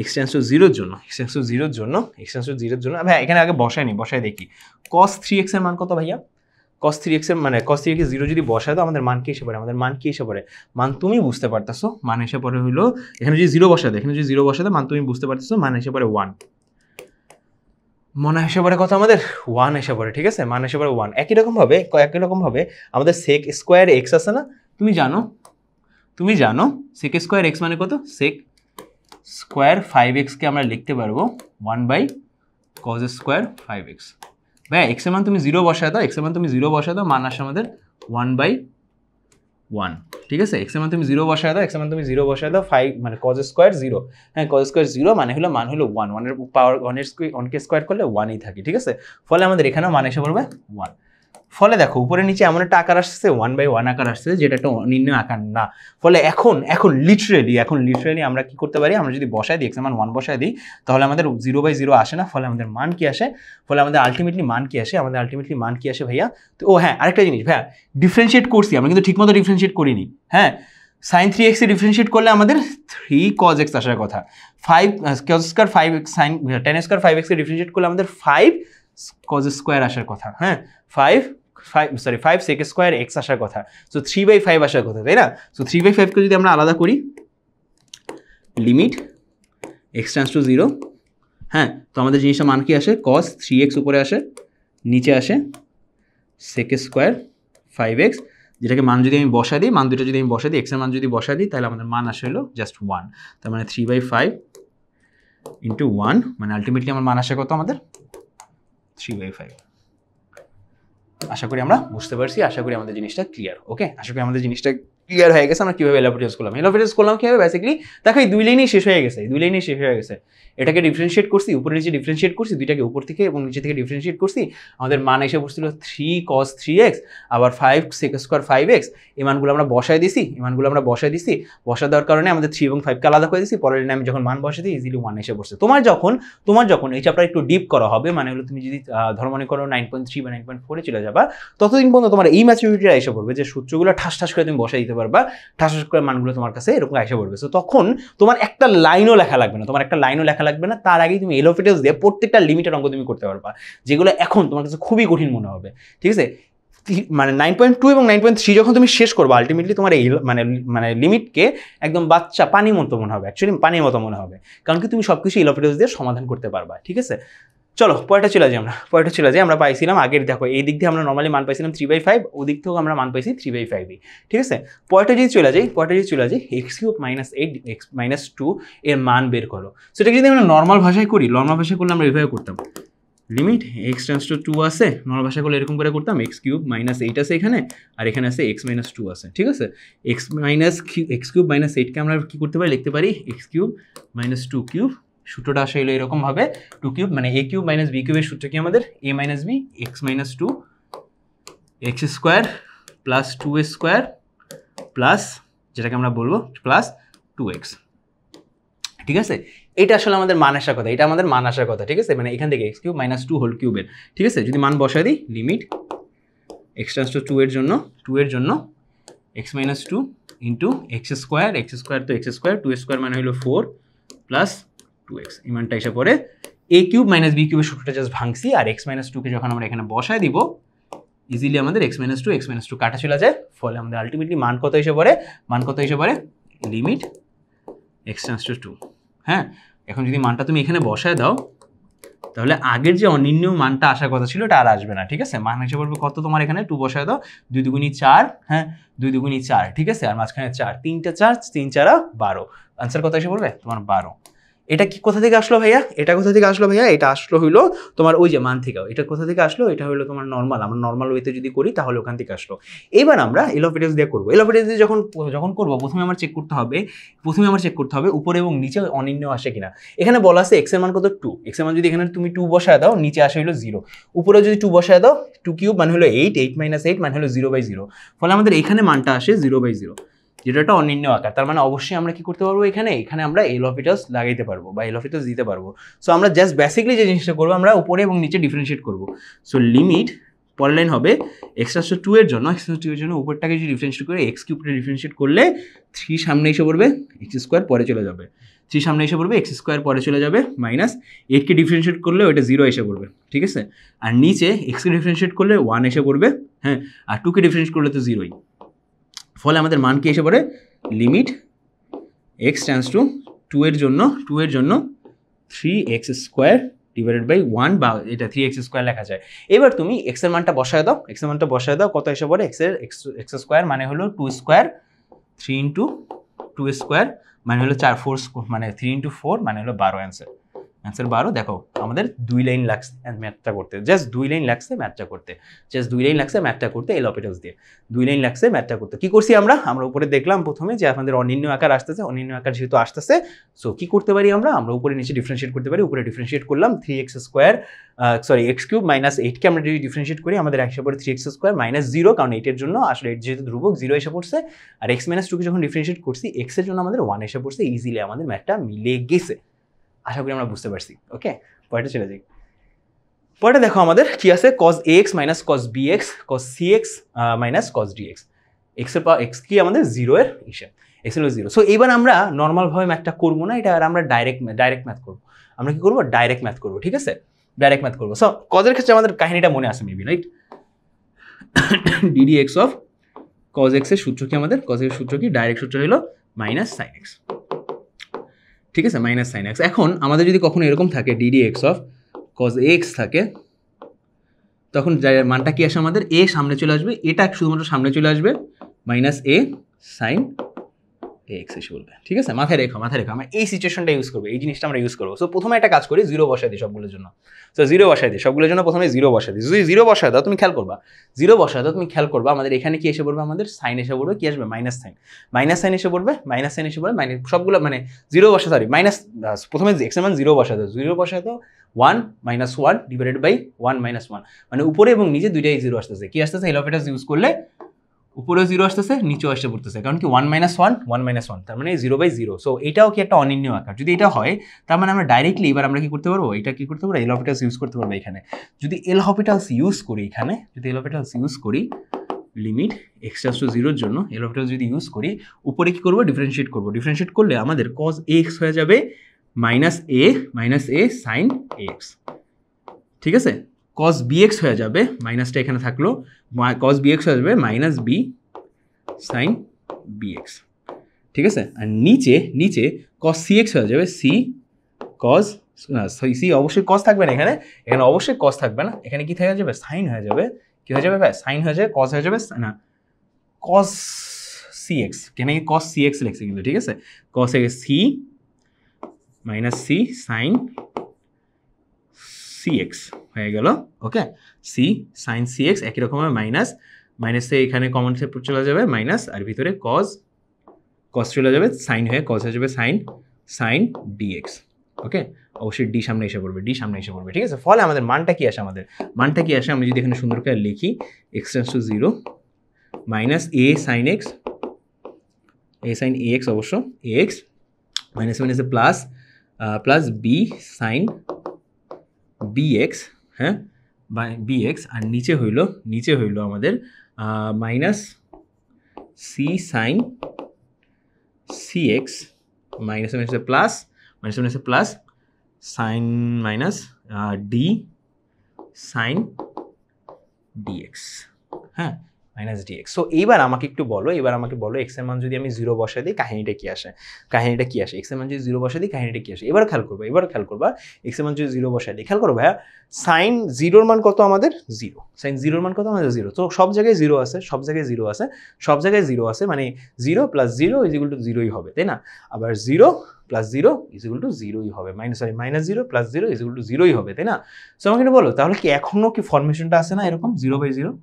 এক্স টেন্স টু জিরোর জন্য ভাই এখানে আগে বসায় দেখি cos 3x এর মান কত ভাইয়া? cos 3x এর মানে cos 3x 0 যদি বসায় দাও আমাদের মান কি এসে পড়ে? মান তুমি বুঝতে পারতেছো, মান এসে পড়ে হলো এখানে যদি 0 বসায় দাও মান তুমি বুঝতে পারতেছো, মান এসে পড়ে 1, মনে এসে পড়ে কত আমাদের 1 এসে পড়ে, ঠিক আছে, মান এসে পড়ে 1। একই রকম ভাবে আমাদের sec স্কয়ার x আছে না, তুমি জানো sec স্কয়ার x মানে কত? sec স্কয়ার 5x কে আমরা লিখতে পারবো 1/cos স্কয়ার 5x। ভাই x এর মান তুমি 0 বসায় দাও, মান আসে আমাদের 1/1, ঠিক আছে, x এর মান তুমি 0 বসায় দাও 5 মানে cos স্কয়ার 0, হ্যাঁ cos স্কয়ার 0 মানে হলো 1, 1 এর পাওয়ার 1 কে স্কয়ার করলে 1ই থাকে, ঠিক আছে। ফলে আমাদের এখানেও মান এসে পড়বে 1। ফলে দেখো উপরে নিচে এমন একটা আকার আসছে 1/1 আকার আসছে, যেটা একটা অনির্ণয় আকার না। ফলে এখন লিটারেলি আমরা কি করতে পারি? আমরা যদি বসায় দিই x এর মান 1 বসায় দিই, তাহলে আমাদের 0/0 আসে না। ফলে আমাদের মান কি আসে? আমাদের আলটিমেটলি মান কি আসে ভাইয়া? তো হ্যাঁ, আরেকটা জিনিস ভাইয়া, ডিফারেন্সিয়েট করছি আমরা কিন্তু ঠিকমতো ডিফারেন্সিয়েট করিনি। হ্যাঁ, sin 3x এ ডিফারেন্সিয়েট করলে আমাদের 3 cos x আসার কথা, 5 cos square 5x sin tan square 5x এ ডিফারেন্সিয়েট করলে আমাদের 5 cos স্কয়ার আসার কথা, হ্যাঁ 5 sec স্কয়ার x আসার কথা, সো 3/5 আসার কথা, তাই না? সো 3/5 কে যদি আমরা আলাদা করি, লিমিট x টেন্ডস টু 0, হ্যাঁ, তো আমাদের জিনিসটা মান কি আসে? cos 3x উপরে আসে, নিচে আসে sec স্কয়ার 5x, যেটাকে মান যদি আমি বসাই দিই, মান দুটো যদি আমি বসাই দিই, x এর মান যদি বসাই দিই, তাহলে আমাদের মান আসে হলো জাস্ট 1, তার মানে 3/5 ইন্টু 1, মানে আলটিমেটলি আমার মান আসে কত? আমাদের 3/5। আশা করি আমরা বুঝতে পারছি, আশা করি আমাদের জিনিসটা ক্লিয়ার। ওকে, আশা করি আমাদের জিনিসটা ক্লিয়ার হয়ে গেছে। আমরা কীভাবে এলোপেটাস করলাম কীভাবে? বেসিক্যালি দেখো এই 2 লাইনেই শেষ হয়ে গেছে, এটাকে ডিফারেন্সিয়েট করছি, উপরে নিচে ডিফারেন্সিয়েট করছি, দুইটাকে উপর থেকে এবং নিচে থেকে ডিফারেন্সিয়েট করছি, আমাদের মান এসে পড়ছিল 3 cos 3x আবার 5 sec স্কয়ার 5x। এই মানগুলো আমরা বসায় দিছি, বসা দেওয়ার কারণে আমাদের 3 এবং 5 কে আলাদা করে দিছি। পরের লাইনে আমি যখন মান বসাই দিই, ইজিলি 1 এসে পড়ছে। তোমার যখন এই চ্যাপ্টার একটু ডিপ করা হবে, মানে হলো তুমি যদি ধরো মনে করো 9.3 বা 9.4 এ চলে যাবা, ততদিন পর্যন্ত তোমার এই ম্যাচুরিটিটা এসে পড়বে যে সূত্রগুলো ঠাস করে তুমি বসাই দিতে পারবা, ঠাস করে মানগুলো তোমার কাছে এরকম এসে পড়বে। সো তখন তোমার একটা লাইনও লেখা লাগবে না, তার আগেই তুমি এলোপেটাস দিয়ে প্রত্যেকটা লিমিটের অঙ্ক তুমি করতে পারবা, যেগুলো এখন তোমার কাছে খুবই কঠিন মনে হবে, ঠিক আছে। মানে 9.2 এবং 9.3 যখন তুমি শেষ করবে, আলটিমেটলি তোমার এই মানে লিমিটকে একদম বাচ্চা পানির মতো মনে হবে, অ্যাকচুয়ালি পানির মতো মনে হবে, কারণ কি তুমি সবকিছু এলোপেটাস দিয়ে সমাধান করতে পারবা, ঠিক আছে। চলো পরেরটা চলে যাই আমরা পাইছিলাম আগের, দেখো এই দিক দিয়ে আমরা নর্মালি মান পাইছিলাম 3/5, ওদিক থেকেও আমরা মান পাইছি 3/5, ঠিক আছে। পরেরটা যদি চলে যাই x³ - 8x - 2 এর মান বের করো। সেটা যদি আমরা নর্মাল ভাষায় করলে আমরা এইভাবে করতাম, লিমিট x টেন্ডস টু 2 আছে, নর্মাল ভাষা করলে এরকম করে করতাম, x³ - 8 আছে এখানে, আর এখানে আছে x - 2 আছে, ঠিক আছে। x³ - 8 কে আমরা কি করতে পারি? লিখতে পারি x³ - 2³ সূত্রটা আসে হলো এরকম ভাবে, 2³ মানে a³ - b³ এর সূত্র কি আমাদের? a - b x - 2 x square plus 2a square plus যেটাকে আমরা বলবো প্লাস 2x, ঠিক আছে। এটা আসলে আমাদের মান আসার কথা, ঠিক আছে, মানে এখান থেকে x³ - 2 হোল কিউবের, ঠিক আছে। যদি মান বসাই দিই, লিমিট x টেন্ডস টু 2 এর জন্য x - 2 ইন্টু x স্কয়ার তো x স্কয়ার, 2 স্কয়ার মানে হলো 4 প্লাস 2x, এই মানটা এসে পড়ে a³ - b³ এর সূত্রটা জাস্ট ভাঙছি, আর x - 2 কে যখন আমরা এখানে বসায় দিব, ইজিলি আমাদের x - 2 কাটা চলে যায়। ফলে আমাদের আলটিমেটলি মান কত এসে পড়ে? Limit x tends two 2। হ্যাঁ, এখন যদি মানটা তুমি এখানে বসায় দাও, তাহলে আগের যে অনির্ণয় মানটা আসার কথা ছিল, এটা আর আসবে না, ঠিক আছে। মান এসে পড়বে কত? তোমার এখানে 2 বসায় দাও, 2 দুগুণী 4, হ্যাঁ 2 দুগুণী 4, ঠিক আছে, আর মাঝখানে 4, 3টা 4, 3 4 12, আনসার কত এসে পড়বে? তোমার 12। এটা কি কোথা থেকে আসলো ভাইয়া? এটা আসলো হইলো তোমার ওই যে মান থেকে। এটা কোথা থেকে আসলো? এটা হলো তোমার নর্মাল, আমরা নর্মাল ওয়েতে যদি করি তাহলে ওখান থেকে আসলো। এবার আমরা এলোপেটাস দিয়ে করবো। এলোপেটাস দিয়ে যখন করবো, প্রথমে আমার চেক করতে হবে উপরে এবং নিচে অনির্ণয় আসে কিনা। এখানে বলা আছে x এর মান কত? 2। x এর মান যদি এখানে তুমি 2 বসায় দাও, নিচে আসে হলো 0, উপরে যদি 2 বসায় দাও, 2³ মানে হলো 8, 8 - 8 মানে হলো 0/0, ফলে আমাদের এখানে মানটা আসে 0/0, যেটা একটা অনির্ণয় আকার। তার মানে অবশ্যই আমরা কি করতে পারবো? এখানে আমরা এলোপেটাস লাগাইতে পারবো বা এলোপেটাস দিতে পারবো। সো আমরা জাস্ট বেসিক্যালি যে জিনিসটা করবো, আমরা উপরে এবং নিচে ডিফারেন্সিয়েট করবো। সো লিমিট, পরের লাইন হবে x * 2 এর জন্য উপরটাকে যদি ডিফারেন্সিয়েট করে x³ ডিফারেন্সিয়েট করলে 3 সামনে এসে পড়বে, x স্কয়ার পরে চলে যাবে, 3 সামনে এসে পড়বে, এক্স স্কোয়ার পরে চলে যাবে, মাইনাস 8কে ডিফারেন্সিয়েট করলে ওইটা 0 এসে পড়বে, ঠিক আছে। আর নিচে এক্সকে ডিফারেন্সিয়েট করলে 1 এসে পড়বে, হ্যাঁ, আর 2কে ডিফারেন্সিয়েট করলে তো 0ই। ফলে আমাদের মান কি এসে পড়ে, লিমিট এক্স টেন্ডস টু 2 এর জন্য 3x স্কোয়ার ডিভাইডেড বাই 1, বা এটা 3x স্কোয়ার লেখা যায়। এবার তুমি এক্স এর মানটা বসায় দাও, কত এসে পড়ে, এক্স স্কোয়ার মানে হলো 2 স্কোয়ার, 3 ইন্টু 2 স্কোয়ার মানে হলো 4 মানে 3 ইন্টু 4 মানে হলো 12 অ্যান্সার 12। দেখো আমাদের 2 লাইন লাগছে ম্যাথটা করতে, জাস্ট 2 লাইন লাগছে ম্যাথটা করতে, এল অপিটালস দিয়ে 2 লাইন লাগছে ম্যাথটা করতে। কি করছি আমরা উপরে দেখলাম প্রথমে যে আমাদের অনির্ণয় আকার আসতেছে, অনির্ণয় আকার যেহেতু আসতেছে, সো কি করতে পারি আমরা উপরে নিচে ডিফারেন্সিয়েট করতে পারি। উপরে ডিফারেন্সিয়েট করলাম 3x square x cube minus 8কে আমরা যদি ডিফারেন্সিয়েট করি আমাদের এসে পড়ে 3x স্কোয়ার মাইনাস 0, কারণ 8 এর জন্য আসলে 8 যেহেতু ধ্রুবক 0 এসে পড়ছে, আর x মাইনাস 2কে যখন ডিফারেন্সিয়েট করছি x এর জন্য আমাদের 1 এসে পড়ছে। ইজিলি আমাদের ম্যাথটা মিলে গেছে, আশা করি আমরা বুঝতে পারছি। ওকে, পরেরটা চলে যাই। পরেরটা দেখো আমাদের কি আছে, cos ax minus cos bx cos cx minus cos dx। x কি আমাদের 0 এর হিসাব, x হলো 0। সো এবার আমরা নর্মালভাবে ম্যাথটা করবো না, এটা আর আমরা ডাইরেক্ট ম্যাথ করবো। আমরা কি করবো, ডাইরেক্ট ম্যাথ করবো, ঠিক আছে, ডাইরেক্ট ম্যাথ করবো। সো cos-এর ক্ষেত্রে আমাদের কাহিনীটা মনে আছে maybe, right? ddx of cos x এর সূত্র কি আমাদের, cos এর সূত্র কি, ডাইরেক্ট সূত্র হলো মাইনাস সাইন এক্স, ঠিক আছে, মাইনাস সাইন এক্স। এখন আমাদের যদি কখনো এরকম থাকে ddx অফ cos x থাকে, তখন মানটা কি আসে আমাদের, a সামনে চলে আসবে, এটা শুধুমাত্র সামনে চলে আসবে, মাইনাস a সাইন এক্স এসে বলবে, ঠিক আছে। মাথায় রেখো আমরা এই সিচুয়েশনটা ইউজ করবো, এই জিনিসটা আমরা ইউজ করবো। সো প্রথমে একটা কাজ করি, 0 বসাই দিই সবগুলোর জন্য। সো 0 বসাই দিই সবগুলোর জন্য, প্রথমে 0 বসাই দিই। যদি 0 বসাই দাও তুমি খেয়াল করবা, আমাদের এখানে কি এসে পড়বে, আমাদের সাইন এসে পড়বে, কি আসবে, মাইনাস সাইন এসে পড়বে, মানে সবগুলো মানে 0 বসা, সরি মাইনাস, প্রথমে এক্স এর মান 0 বসাই দাও, 1 মাইনাস 1 ডিভাইডেড বাই 1 মাইনাস 1, মানে উপরে এবং নিচে দুইটাই 0 আসতেছে। কি আসতেছে, এল অপিটালস ইউজ করলে উপরেও 0 আসতেছে, নিচেও এসে পড়তেছে, কারণ কি 1 মাইনাস 1 তার মানে 0/0। সো এটাও কি একটা অনির্ণয় আকার, যদি এটা হয় তার মানে আমরা ডাইরেক্টলি এবার আমরা কি করতে পারবো, এটা কি করতে পারবো, এল অপিটালস ইউজ করতে পারবো এখানে। যদি এল অপিটালস ইউজ করি লিমিট এক্স টেন্ডস টু 0 এর জন্য এল অপিটালস যদি ইউজ করি, উপরে কি করবো, ডিফারেন্সিয়েট করলে আমাদের cos ax হয়ে যাবে মাইনাস a সাইন ax, ঠিক আছে। cos bx হয়ে যাবে, মাইনাসটা এখানে থাকলো, cos bx হয়ে যাবে মাইনাস b সাইন bx, ঠিক আছে। আর নিচে cos cx হয়ে যাবে c cos, c অবশ্যই cos থাকবে না, এখানে অবশ্যই cos থাকবে না, এখানে কি থেকে যাবে, সাইন হয়ে যাবে, কি হয়ে যাবে ভাই, সাইন হয়ে যাবে, cos হয়ে যাবে না, cos cx, কেন কি cos cx লিখছে কিন্তু, ঠিক আছে, cos a c minus c sine cx হয়ে গেল। ওকে, c সাইন cx একই রকম মাইনাসে এখানে কমন চলে যাবে মাইনাস, আর ভিতরে cos চলে যাবে, সাইন হয়ে cos হয়ে যাবে সাইন dx। ওকে, অবশ্যই ডি সামনে এসে পড়বে, ঠিক আছে। ফলে আমাদের মানটা কি আসে, আমি যদি এখানে সুন্দর করে লিখি, x tends to 0 minus a sine ax অবশ্য ax মাইনাসে প্লাস b সাইন bx, হ্যাঁ, bx, আর নিচে হইল আমাদের মাইনাস c সাইন cx মাইনাসে plus sine minus d sine dx, হ্যাঁ, মাইনাস dx। সো এইবার আমাকে একটু বলো, এক্স এর মান যদি আমি 0 বসাই দিই কাহিনীটা কি আসে, এক্স এর মান যদি 0 বসাই দিই কাহিনীটা কি আসে, এবার খেয়াল করবা এক্স এর মান যদি 0 বসাই দিই, খেয়াল করো ভাইয়া, সাইন 0 এর মান কত আমাদের 0, তো সব জায়গায় 0 আছে, মানে 0 প্লাস 0 ইজ ইকুয়াল টু 0ই হবে, তাই না। আবার 0 প্লাস 0 ইজ ইকুয়াল টু 0ই হবে, minus 0 plus 0 is equal to 0ই হবে, তাই না। সো আমাকে একটু বলো তাহলে কি এখনো কি ফরমেশনটা আছে না এরকম 0/0।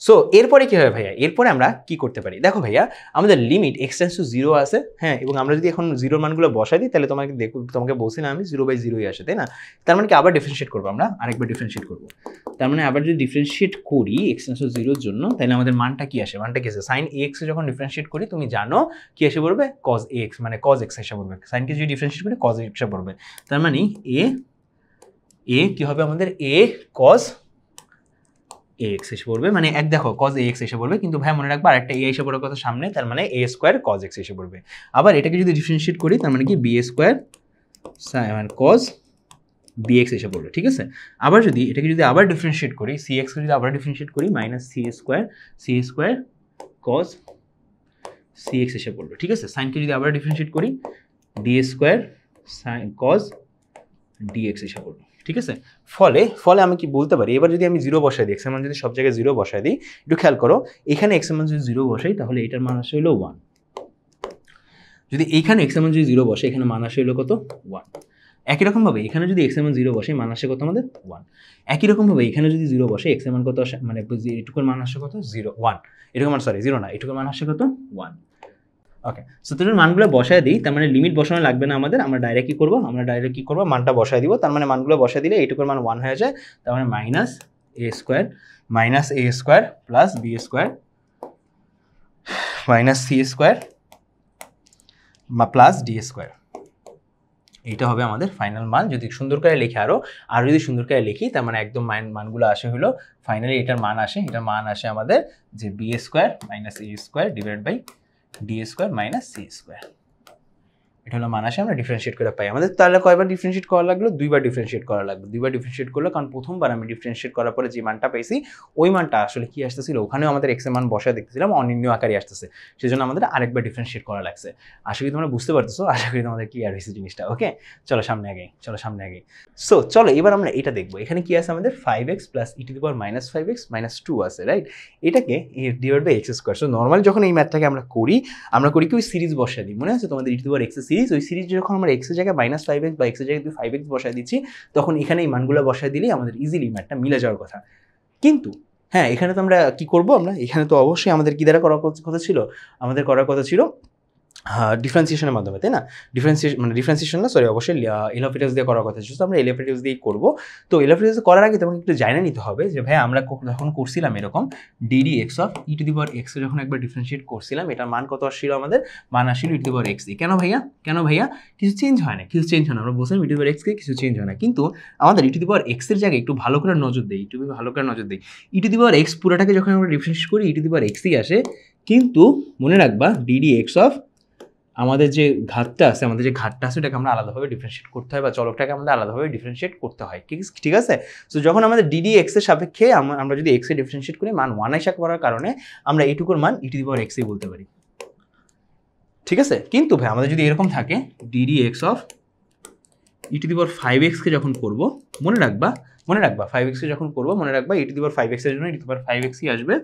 সো এরপরে কি হবে ভাইয়া, এরপরে আমরা কি করতে পারি, দেখো ভাইয়া আমাদের লিমিট এক্স টেন্ডস টু 0 আছে, হ্যাঁ, এবং আমরা যদি এখন 0 মানগুলো বসাই দিই তাহলে তোমাকে বলছি না আমি 0/0ই আসে, তাই না। তার মানে কি আবার ডিফারেন্সিয়েট করবো, আমরা আরেকবার ডিফারেন্সিয়েট করবো, তার মানে আবার যদি ডিফারেন্সিয়েট করি এক্স টেন্ডস টু 0 এর জন্য, তাহলে আমাদের মানটা কি আসে, সাইন ax এ যখন ডিফারেন্সিয়েট করি তুমি জানো কি এসে পড়বে, cos ax, মানে cos x এসে পড়বে, সাইনকে যদি ডিফারেন্সিয়েট করি cos x এসে পড়বে, তার মানে a কি হবে আমাদের, a cos ax এসে পড়বে, মানে এক দেখো cos ax এসে পড়বে, কিন্তু ভাই মনে রাখবা আরেকটা a এসে পড়ার কথা সামনে, তার মানে a স্কোয়ার cos x এসে পড়বে। আবার এটাকে যদি ডিফারেন্সিয়েট করি তার মানে কি b স্কোয়ার cos bx এসে পড়বে, ঠিক আছে। আবার যদি এটাকে যদি আবার ডিফারেন্সিয়েট করি, cx কে যদি আবার ডিফারেন্সিয়েট করি minus c square cos cx এসে পড়বে, ঠিক আছে। সাইনকে যদি আবার ডিফারেন্সিয়েট করি d square sin cos dx এসে পড়বে, ঠিক আছে। ফলে আমি কি বলতে পারি, এবার যদি আমি 0 বসাই দিই, x এর মান যদি সব জায়গায় 0 বসাই দিই, একটু খেয়াল করো, এখানে x এর মান যদি 0 বসাই তাহলে এটার মান আসে হলো 1। যদি এইখানে x এর মান যদি 0 বসে, এখানে মান আসে হলো কত 1। একই রকমভাবে এখানে যদি x এর মান 0 বসে, মান আসে কত আমাদের 1। একই রকমভাবে এখানে যদি 0 বসে, x এর মান কত আসে, মানে এটুকুর মান আসে কত 0 1, এটুকুর মান 0 না, এটুকুর মান আসে কত 1। ওকে, সো তোর মানগুলো বসায় দিই, তার মানে লিমিট বসানো লাগবে না আমাদের, আমরা ডাইরেক্ট কি করব, মানটা বসায় দিব, তার মানে মানগুলো বসায় দিলে এইটুকুর মান 1 হয়ে যায়, তার মানে minus a square plus b square minus c square plus d square, এইটা হবে আমাদের ফাইনাল মান। যদি সুন্দর করে লিখি আর যদি সুন্দর করে লিখি, তার মানে একদম মানগুলো আসে হলো ফাইনালি এটার মান আসে আমাদের যে b square minus a square divide by d square minus c square, এটা হলো মান আসে, আমরা ডিফারেন্সিয়েট করে পাই। আমাদের তাহলে কয়বার ডিফারেন্সিয়েট করা লাগলো, দুইবার ডিফারেন্সিয়েট করা লাগবে। দুইবার ডিফারেন্সিয়েট করলো কারণ প্রথমবার আমি ডিফারেন্সিয়েট করার পরে যে মানটা পাইছি ওই মানটা আসলে কি আসতেছিল, ওখানেও আমাদের x এর মান বসায় দেখতেছিলাম অনির্ণয় আকারে আসতেছে, সেজন্য আমাদের আরেকবার ডিফারেন্সিয়েট করা লাগছে। আশা করি তোমরা বুঝতে পারতেছো, আশা করি তোমাদের ক্লিয়ার হয়েছে জিনিসটা। ওকে, চলো সামনে আগে। সো চলো এবার আমরা এটা দেখবো, এখানে কি আছে আমাদের 5x plus e to the power minus 5x minus 2 আছে, রাইট। এটাকে divide by x square. So normally যখন এই ম্যাথটাকে আমরা করি কি ওই সিরিজ বসায় দিই, মনে আছে তোমাদের e to the power x এর সিরিজ, ওই সিরিজ যখন আমরা x এর জায়গায় মাইনাস 5x বা x এর জায়গায় 5x বসায় দিচ্ছি, তখন এখানে এই মানগুলো বসায় দিলেই আমাদের ইজিলি ম্যাথটা মিলে যাওয়ার কথা। কিন্তু হ্যাঁ, এখানে তো আমরা কি করব, এখানে তো অবশ্যই আমাদের কি দ্বারা করার কথা ছিল ডিফারেন্সিয়েশনের মাধ্যমে, তাই না। ডিফারেন্সিয়েশন না, সরি, অবশ্যই এলপিটাস দিয়ে করার কথা ছিল, আমরা এলপিটাস দিয়েই করবো। তো এলপিটাস করার আগে তখন একটু জানা নিতে হবে যে ভাই আমরা যখন করছিলাম এরকম DD x of E to the power x যখন একবার ডিফারেন্সিয়েট করছিলাম, এটার মান কত আসছিল আমাদের, মান আসছিল ই টু দি পাওয়ার এক্স। কেন ভাইয়া কিছু চেঞ্জ হয় না, আমরা বলছিলাম ই টু দি পাওয়ার এক্স কে কিছু চেঞ্জ হয় না, কিন্তু আমাদের ই টু দি পাওয়ার এক্স এর জায়গায় একটু ভালো করে নজর দেই, ই টু দি পাওয়ার এক্স পুরোটাকে যখন আমরা ডিফারেন্সিয়েট করি ই টু দি পাওয়ার এক্সই আসে, কিন্তু মনে রাখবা ডিডি এক্স অফ আমাদের যে ঘাতটা আছে ওটাকে আমরা আলাদাভাবে ডিফারেন্সিয়েট করতে হয়, বা চলকটাকে আমাদের আলাদাভাবে ডিফারেন্সিয়েট করতে হয়, ঠিক আছে। সো যখন আমাদের ডিডি এক্স এর সাপেক্ষে আমরা যদি এক্স এ ডিফারেন্সিয়েট করি, মান 1 আশা করার কারণে আমরা এইটুকুর মান ই টু দি পাওয়ার এক্সই বলতে পারি, ঠিক আছে। কিন্তু ভাই আমাদের যদি এরকম থাকে d d x of E to the power 5x কে যখন করব, মনে রাখবা 5x কে যখন করব, মনে রাখবা ই টু দি পাওয়ার 5x এর জন্য ই টু দি পাওয়ার 5xই আসবে।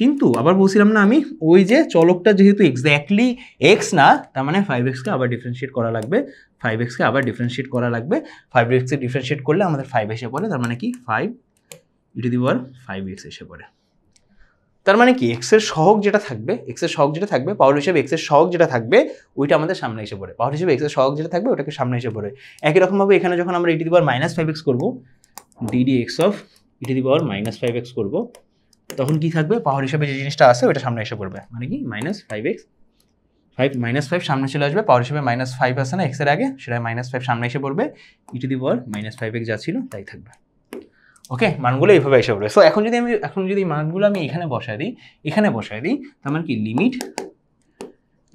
কিন্তু আবার বলছিলাম না আমি, ওই যে চলকটা যেহেতু এক্স্যাক্টলি এক্স না, তার মানে 5x কে আবার ডিফারেন্সিয়েট করা লাগবে, 5x কে ডিফারেন্সিয়েট করলে আমাদের 5 এসে পড়ে, তার মানে কি 5 ই টু দি পাওয়ার 5x এসে পড়ে। তার মানে কি x এর সহগ যেটা থাকবে, পাওয়ার হিসেবে x এর সহগ যেটা থাকবে ওইটা আমাদের সামনে এসে পড়ে, পাওয়ার হিসেবে x এর সহগ যেটা থাকবে ওটাকে সামনে এসে পড়ে। একই রকমভাবে এখানে যখন আমরা ই to the power minus 5x করবো, DD x of E to the power minus 5x করবো, তখন কি থাকবে, পাওয়ার হিসেবে যে জিনিসটা আছে ওটা সামনে এসে পড়বে, মানে কি মাইনাস 5 সামনে চলে আসবে, পাওয়ার হিসেবে মাইনাস 5 আছে না এক্স এর আগে, সেটা মাইনাস 5 সামনে এসে পড়বে, ই to the power minus 5x যা ছিল তাই থাকবে। ওকে, মানগুলো এইভাবে এসে পড়বে। সো এখন যদি মানগুলো আমি এখানে বসায় দিই, তার মানে কি লিমিট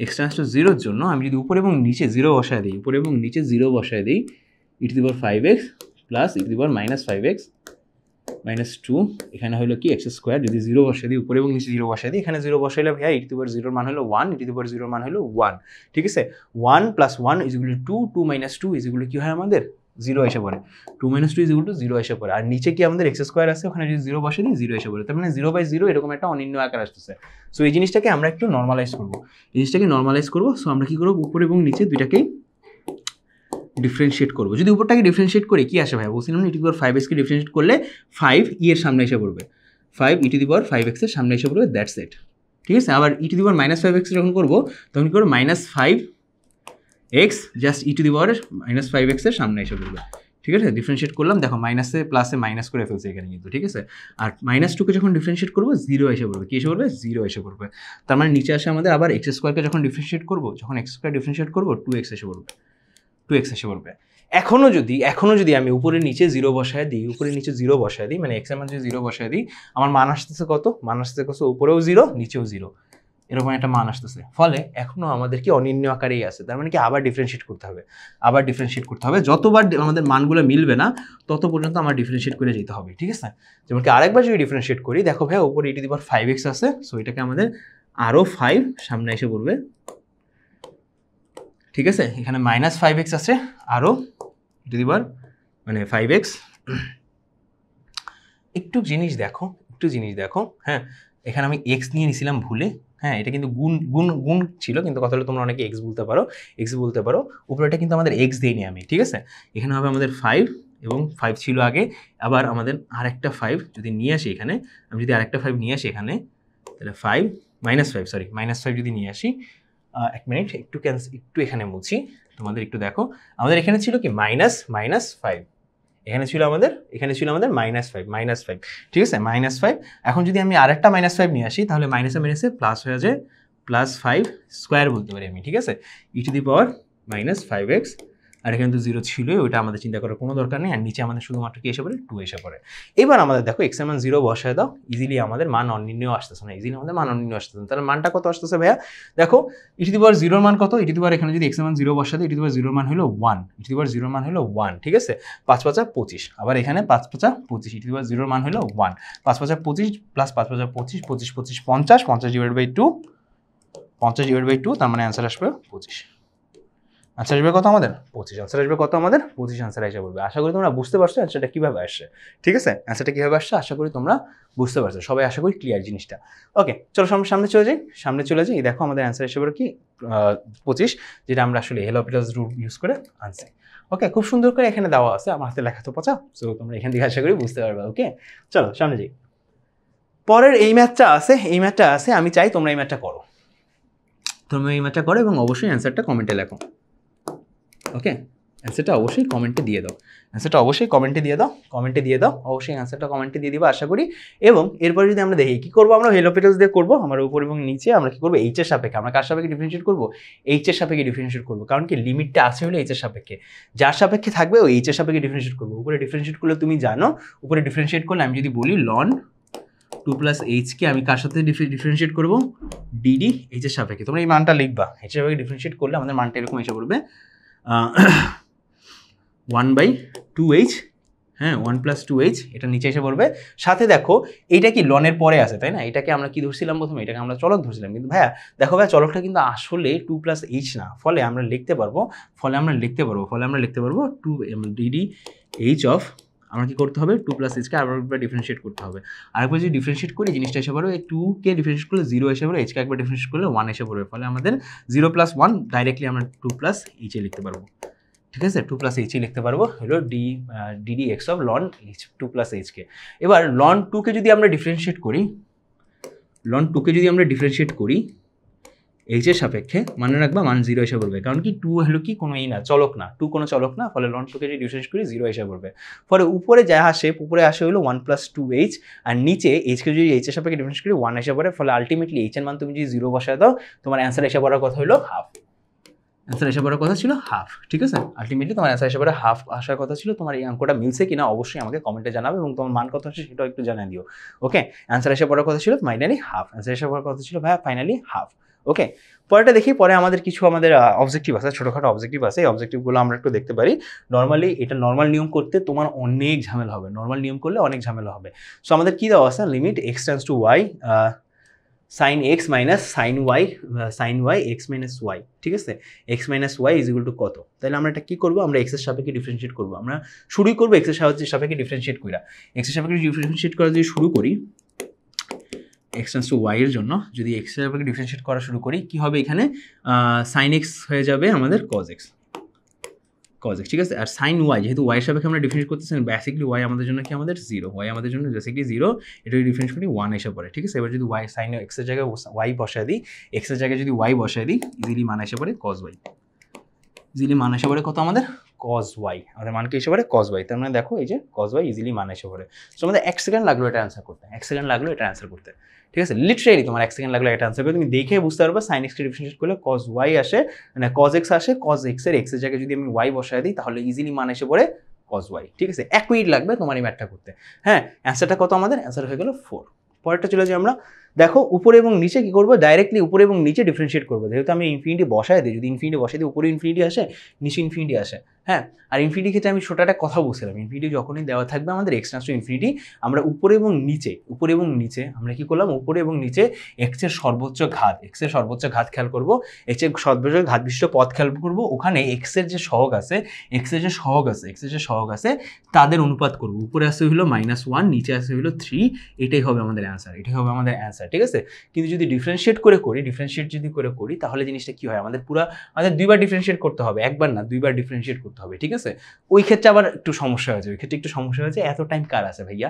এক্স টেন্ডস টু 0 এর জন্য আমি যদি উপরে এবং নিচে 0 বসায় দিই, e to the power 5x plus e to the power minus 5x minus 2, এখানে হলো কি এক্স স্কোয়ার, যদি 0 বসাই দিই উপরে এবং নিচে 0 বসাই দিই, এখানে 0 বসাইলে ভাইয়া ই টু দি পাওয়ার 0 মান হলো 1, ই টু দি পাওয়ার 0 মান হলো 1, ঠিক আছে। 1 plus 1 is equal two 2, 2 minus 2 is equal two কি হয় আমাদের 0 এসে পড়ে, 2 মাইনাস 2 ইজ ইকুয়াল টু 0 এসে পড়ে। আর নিচে কি আমাদের এক্স স্কোয়ার আছে, ওখানে যদি 0 বসাই দিই 0 এসে পড়ে, তার মানে 0/0 এরকম একটা অনির্ণয় আকার আসতেছে। সো এই জিনিসটাকে আমরা একটু নর্মালাইজ করবো, সো আমরা কি করবো, উপরে এবং নিচে দুইটাকেই ডিফারেন্সিয়েট করবো। যদি উপরটাকে ডিফারেন্সিয়েট করে কি আসে ভাই, বলছিলাম না ই to the power 5x K differentiate করলে 5 এর সামনে এসে পড়বে, 5 ই টু দি পাওয়ার 5x এর সামনে এসে পড়বে, দ্যাটস ইট, ঠিক আছে। আবার ই to the power minus 5x যখন করবো, তখন কি করবো, minus 5x just E to the power minus 5x এর সামনে এসে পড়বে, ঠিক আছে। ডিফারেন্সিয়েট করলাম, দেখো মাইনাসে প্লাসে মাইনাস করে ফেলছে এখানে কিন্তু, ঠিক আছে। আর মাইনাস 2 কে যখন ডিফারেন্সিয়েট করবো 0 এসে পড়বে, কি এসে পড়বে, 0 এসে পড়বে। তার মানে নিচে আসে আমাদের আবার এক্স স্কোয়ারকে যখন ডিফারেন্সিয়েট করবো, 2x এসে পড়বে, এখনো যদি আমি উপরে নিচে 0 বসায় দিই, উপরে নিচে 0 বসায় দিই, মানে x এর মান যদি 0 বসায় দিই, আমার মান আসতেছে কত? মান আসতেছে কত? উপরেও 0 নিচেও 0, এরকম একটা মান আসতেছে। ফলে এখনো আমাদের কি অনির্ণয় আকারেই আছে, তার মানে কি আবার ডিফারেন্সিয়েট করতে হবে, যতবার আমাদের মানগুলো মিলবে না তত পর্যন্ত আমার ডিফারেন্সিয়েট করে যেতে হবে, ঠিক আছে? যেমন কি আরেকবার যদি ডিফারেন্সিয়েট করি, দেখো ভাই উপরে e⁵x আছে, সো এটাকে আমাদের আরো 5 সামনে এসে পড়বে, ঠিক আছে? এখানে -5x আছে, আরো মানে 5x। একটু জিনিস দেখো, হ্যাঁ, এখানে আমি x নিয়ে নিছিলাম ভুলে, হ্যাঁ, এটা কিন্তু গুণ ছিল, কিন্তু কথা হলো তোমরা অনেকে x বলতে পারো, উপরেটা কিন্তু আমাদের x দেইনি আমি, ঠিক আছে? এখানে হবে আমাদের 5, এবং 5 ছিল আগে, আবার আমাদের আরেকটা 5 যদি নিয়ে আসি এখানে, আমি যদি আরেকটা 5 নিয়ে আসি এখানে, তাহলে -5 যদি নিয়ে আসি, এক মিনিট একটু এখানে মুছি, তোমাদের একটু দেখো, আমাদের এখানে ছিল কি -5, এখানে ছিল আমাদের -5, ঠিক আছে? -5, এখন যদি আমি আরেকটা -5 নিয়ে আসি, তাহলে মাইনাসে মাইনাসে প্লাস হয়ে যায়, +5 স্কোয়ার বলতে পারি আমি, ঠিক আছে? e⁻⁵x, আর এখানে তো 0 ছিল, ওইটা আমাদের চিন্তা করার কোনো দরকার নেই, আর নিচে আমাদের শুধুমাত্র কি এসে পড়ে? 2 এসে পড়ে। এবার আমাদের দেখো x এর মান 0 বসায় দাও, ইজিলি আমাদের মান অনির্ণয় আসতেছে না, তাহলে মানটা কত আসতেছে ভাইয়া? দেখো e⁻0 মান কত? এখানে যদি x এর মান 0 বসায় দিই, e⁻0 মান হলো 1, ঠিক আছে? 5 × 5 = 25, আবার এখানে 5 × 5 = 25, e⁻0 মান হলো 1, 5 × 5 = 25 প্লাস 5 × 5 = 25, 25 50, 50/2, তার মানে অ্যান্সার আসবে 25। আনসার আসবে কত আমাদের? 25। আনসার আসবে কত আমাদের? 25 আনসার এসে পড়বে। আশা করি তোমরা বুঝতে পারছো অ্যান্সারটা কিভাবে আসছে, ঠিক আছে? অ্যান্সারটা কিভাবে আসছে আশা করি তোমরা বুঝতে পারছো, সবাই আশা করি ক্লিয়ার জিনিসটা। ওকে, চলো সামনে চলে যাই। দেখো আমাদের অ্যান্সার এসে পড়ে কি 25, যেটা আমরা আসলে LHopital's রুল ইউজ করে আনছি। ওকে, খুব সুন্দর করে এখানে দেওয়া আছে, আমার হাতে লেখা তো পচা, সো তোমরা এখান থেকে আশা করি বুঝতে পারবে। ওকে, চলো সামনে যাই। পরের এই ম্যাথটা আছে, আমি চাই তোমরা এই ম্যাথটা করো, এবং অবশ্যই অ্যান্সারটা কমেন্টে লেখো। ওকে, অ্যান্সারটা অবশ্যই কমেন্টে দিয়ে দাও, অবশ্যই অ্যান্সারটা কমেন্টে দিয়ে দিবা আশা করি। এবং এরপরে যদি আমরা দেখি কি করবো, আমরা LHopital's দিয়ে করবো, আমার উপর এবং নিচে আমরা কি করবো? h এর সাপেক্ষে, আমরা কার সাপেক্ষে ডিফারেন্সিয়েট করবো? h এর সাপেক্ষে ডিফারেন্সিয়েট করবো, কারণ কি লিমিটটা আছে হলো h এর সাপেক্ষে, যার সাপেক্ষে থাকবে ওই h এর সাপেক্ষে ডিফারেন্সিয়েট করবো। উপরে ডিফারেন্সিয়েট করলে তুমি জানো, উপরে ডিফারেন্সিয়েট করলে আমি যদি বলি ln 2 + h কে আমি কার সাথে ডিফারেন্সিয়েট করবো? dd h এর সাপেক্ষে। তোমরা এই মানটা লিখবা, h এর সাপেক্ষে ডিফারেন্সিয়েট করলে আমাদের মানটা এরকম এসে পড়বে 1/2h, হ্যাঁ, 1 + 2h, এটা নিচে এসে পড়বে। সাথে দেখো এইটা কি লনের পরে আছে, তাই না? এটাকে আমরা কি ধরছিলাম প্রথমে? এটাকে আমরা চলক ধরছিলাম, কিন্তু ভাইয়া দেখো চলকটা কিন্তু আসলে 2 + h না, ফলে আমরা লিখতে পারবো 2 dd h অফ, আমরা কি করতে হবে? 2 + h কে আরেকবার ডিফারেন্সিয়েট করতে হবে। আরেকবার যদি ডিফারেন্সিয়েট করি জিনিসটা এসে পড়বে, 2 কে ডিফারেন্সিয়েট করলে 0 এসে পড়বে, h কে একবার ডিফারেন্সিয়েট করলে 1 এসে পড়বে, ফলে আমাদের 0 + 1 ডাইরেক্টলি আমরা 2 + h লিখতে পারবো, ঠিক আছে? 2 + h লিখতে পারবো হলো ddx of ln h, 2 + h কে। এবার ln 2 কে যদি আমরা ডিফারেন্সিয়েট করি h এর সাপেক্ষে, মনে রাখবা মান 0 এসে পড়বে, কারণ কি 2 হলো কি কোনো চলক না, 2 কোনো চলক না, ফলে ln 2 কে যদি ডিফারেন্সিয়েট করি 0 এসে পড়বে। ফলে উপরে আসে হলো 1 + 2h, আর নিচে h কে যদি h এর সাপেক্ষে ডিফারেন্সিয়েট করি 1 এসে পড়ে, ফলে আলটিমেটলি h এর মান তুমি যদি 0 বসায় দাও, তোমার অ্যান্সার এসে পড়ার কথা হলো হাফ। ঠিক আছে? আলটিমেটলি তোমার অ্যান্সার এসে পড়ে হাফ আসার কথা ছিল। তোমার এই অঙ্কটা মিলছে কিনা অবশ্যই আমাকে কমেন্টে জানাবে, এবং তোমার মান কত আসে সেটাও একটু জানিয়ে দিও। ওকে, অ্যান্সার এসে পড়ার কথা ছিল ফাইনালি হাফ, ভাইয়া ফাইনালি হাফ। ওকে, পরেরটা দেখি। পরে আমাদের কিছু অবজেক্টিভ আছে, ছোটোখাটো অবজেক্টিভ আছে, এই অবজেক্টিভগুলো আমরা একটু দেখতে পারি। নর্মালি এটা নর্মাল নিয়ম করতে তোমার অনেক ঝামেলা হবে, সো আমাদের কি দেওয়া আছে? Limit x tends two y sin x minus sin y x minus y, ঠিক আছে? x minus y is equal to কত? তাহলে আমরা এটা কি করবো? আমরা x এর সাপেক্ষে ডিফারেন্সিয়েট করবো। আমরা শুরুই করবো x এর সাপেক্ষে ডিফারেন্সিয়েট করা। x এর সাপেক্ষে ডিফারেন্সিয়েট করা যদি শুরু করি, x টেন্ডস টু y এর জন্য যদি x এর সাপেক্ষে ডিফারেন্সিয়েট করা শুরু করি, কি হবে এখানে? sin x হয়ে যাবে আমাদের cos x, ঠিক আছে? আর sin y, যেহেতু y এর সাপেক্ষে আমরা ডিফারেন্সিয়েট করতেছি, বেসিক্যালি y আমাদের জন্য কি? আমাদের 0, y আমাদের জন্য বেসিক্যালি 0, এটা যদি ডিফারেন্স করি 1 এসে পড়ে, ঠিক আছে? এবার যদি y sin x এর জায়গায় y বসায় দিই, ইজিলি মান এসে পড়ে cos y। ইজিলি মান এসে পড়ে কত আমাদের cos y, আমাদের মান কি এসে পড়ে cos y। তার মানে দেখো এই যে cos y ইজিলি মান এসে পড়ে। সো আমাদের 1 সেকেন্ড লাগলো এটা অ্যান্সার করতে, 1 সেকেন্ড লাগলো এটা অ্যান্সার করতে, ঠিক আছে। লিটারেলি তোমার 1 সেকেন্ড লাগলো এটা অ্যান্সার করতে, তুমি দেখে বুঝতে পারবে sin x কে ডিফারেন্সিয়েট করলে cos y আসে, মানে cos x আসে, cos x এর জায়গায় যদি আমি y বসায় দিই তাহলে ইজিলি মান এসে পড়ে cos y, ঠিক আছে। 1 মিনিট লাগবে তোমার এই ম্যাথটা করতে। হ্যাঁ, অ্যান্সারটা কত আমাদের? অ্যান্সার হয়ে গেল 4। পরেরটা চলে যাই আমরা। দেখো উপরে এবং নিচে কি করবো, ডাইরেক্টলি উপরে এবং নিচে ডিফারেন্সিয়েট করবো। যেহেতু আমি ইনফিনিটি বসায় দিই, যদি ইনফিনিটি বসাই দিই উপরে ইনফিনিটি আসে, নিচে ইনফিনিটি আসে। হ্যাঁ, আর ইনফিনিটি ক্ষেত্রে আমি ছোট একটা কথা বলছিলাম, ইনফিনিটি যখনই দেওয়া থাকবে আমাদের x টেন্ডস টু ইনফিনিটি, আমরা উপরে এবং নিচে আমরা কি করলাম, উপরে এবং নিচে x এর সর্বোচ্চ ঘাত খেয়াল করবো, x এর সর্বোচ্চ ঘাত বিশিষ্ট পদ খেয়াল করবো। ওখানে x এর যে সহগ আছে তাদের অনুপাত করবো। উপরে আসে হলো -1, নিচে আসে হলো 3, এটাই হবে আমাদের অ্যান্সার, ঠিক আছে। কিন্তু যদি ডিফারেন্সিয়েট করি তাহলে জিনিসটা কি হয়, আমাদের দুইবার ডিফারেন্সিয়েট করতে হবে, একবার না দুইবার ডিফারেন্সিয়েট করতে হবে, ঠিক আছে। ওই ক্ষেত্রে আবার একটু সমস্যা হয়েছে, এত টাইম কার আছে ভাইয়া,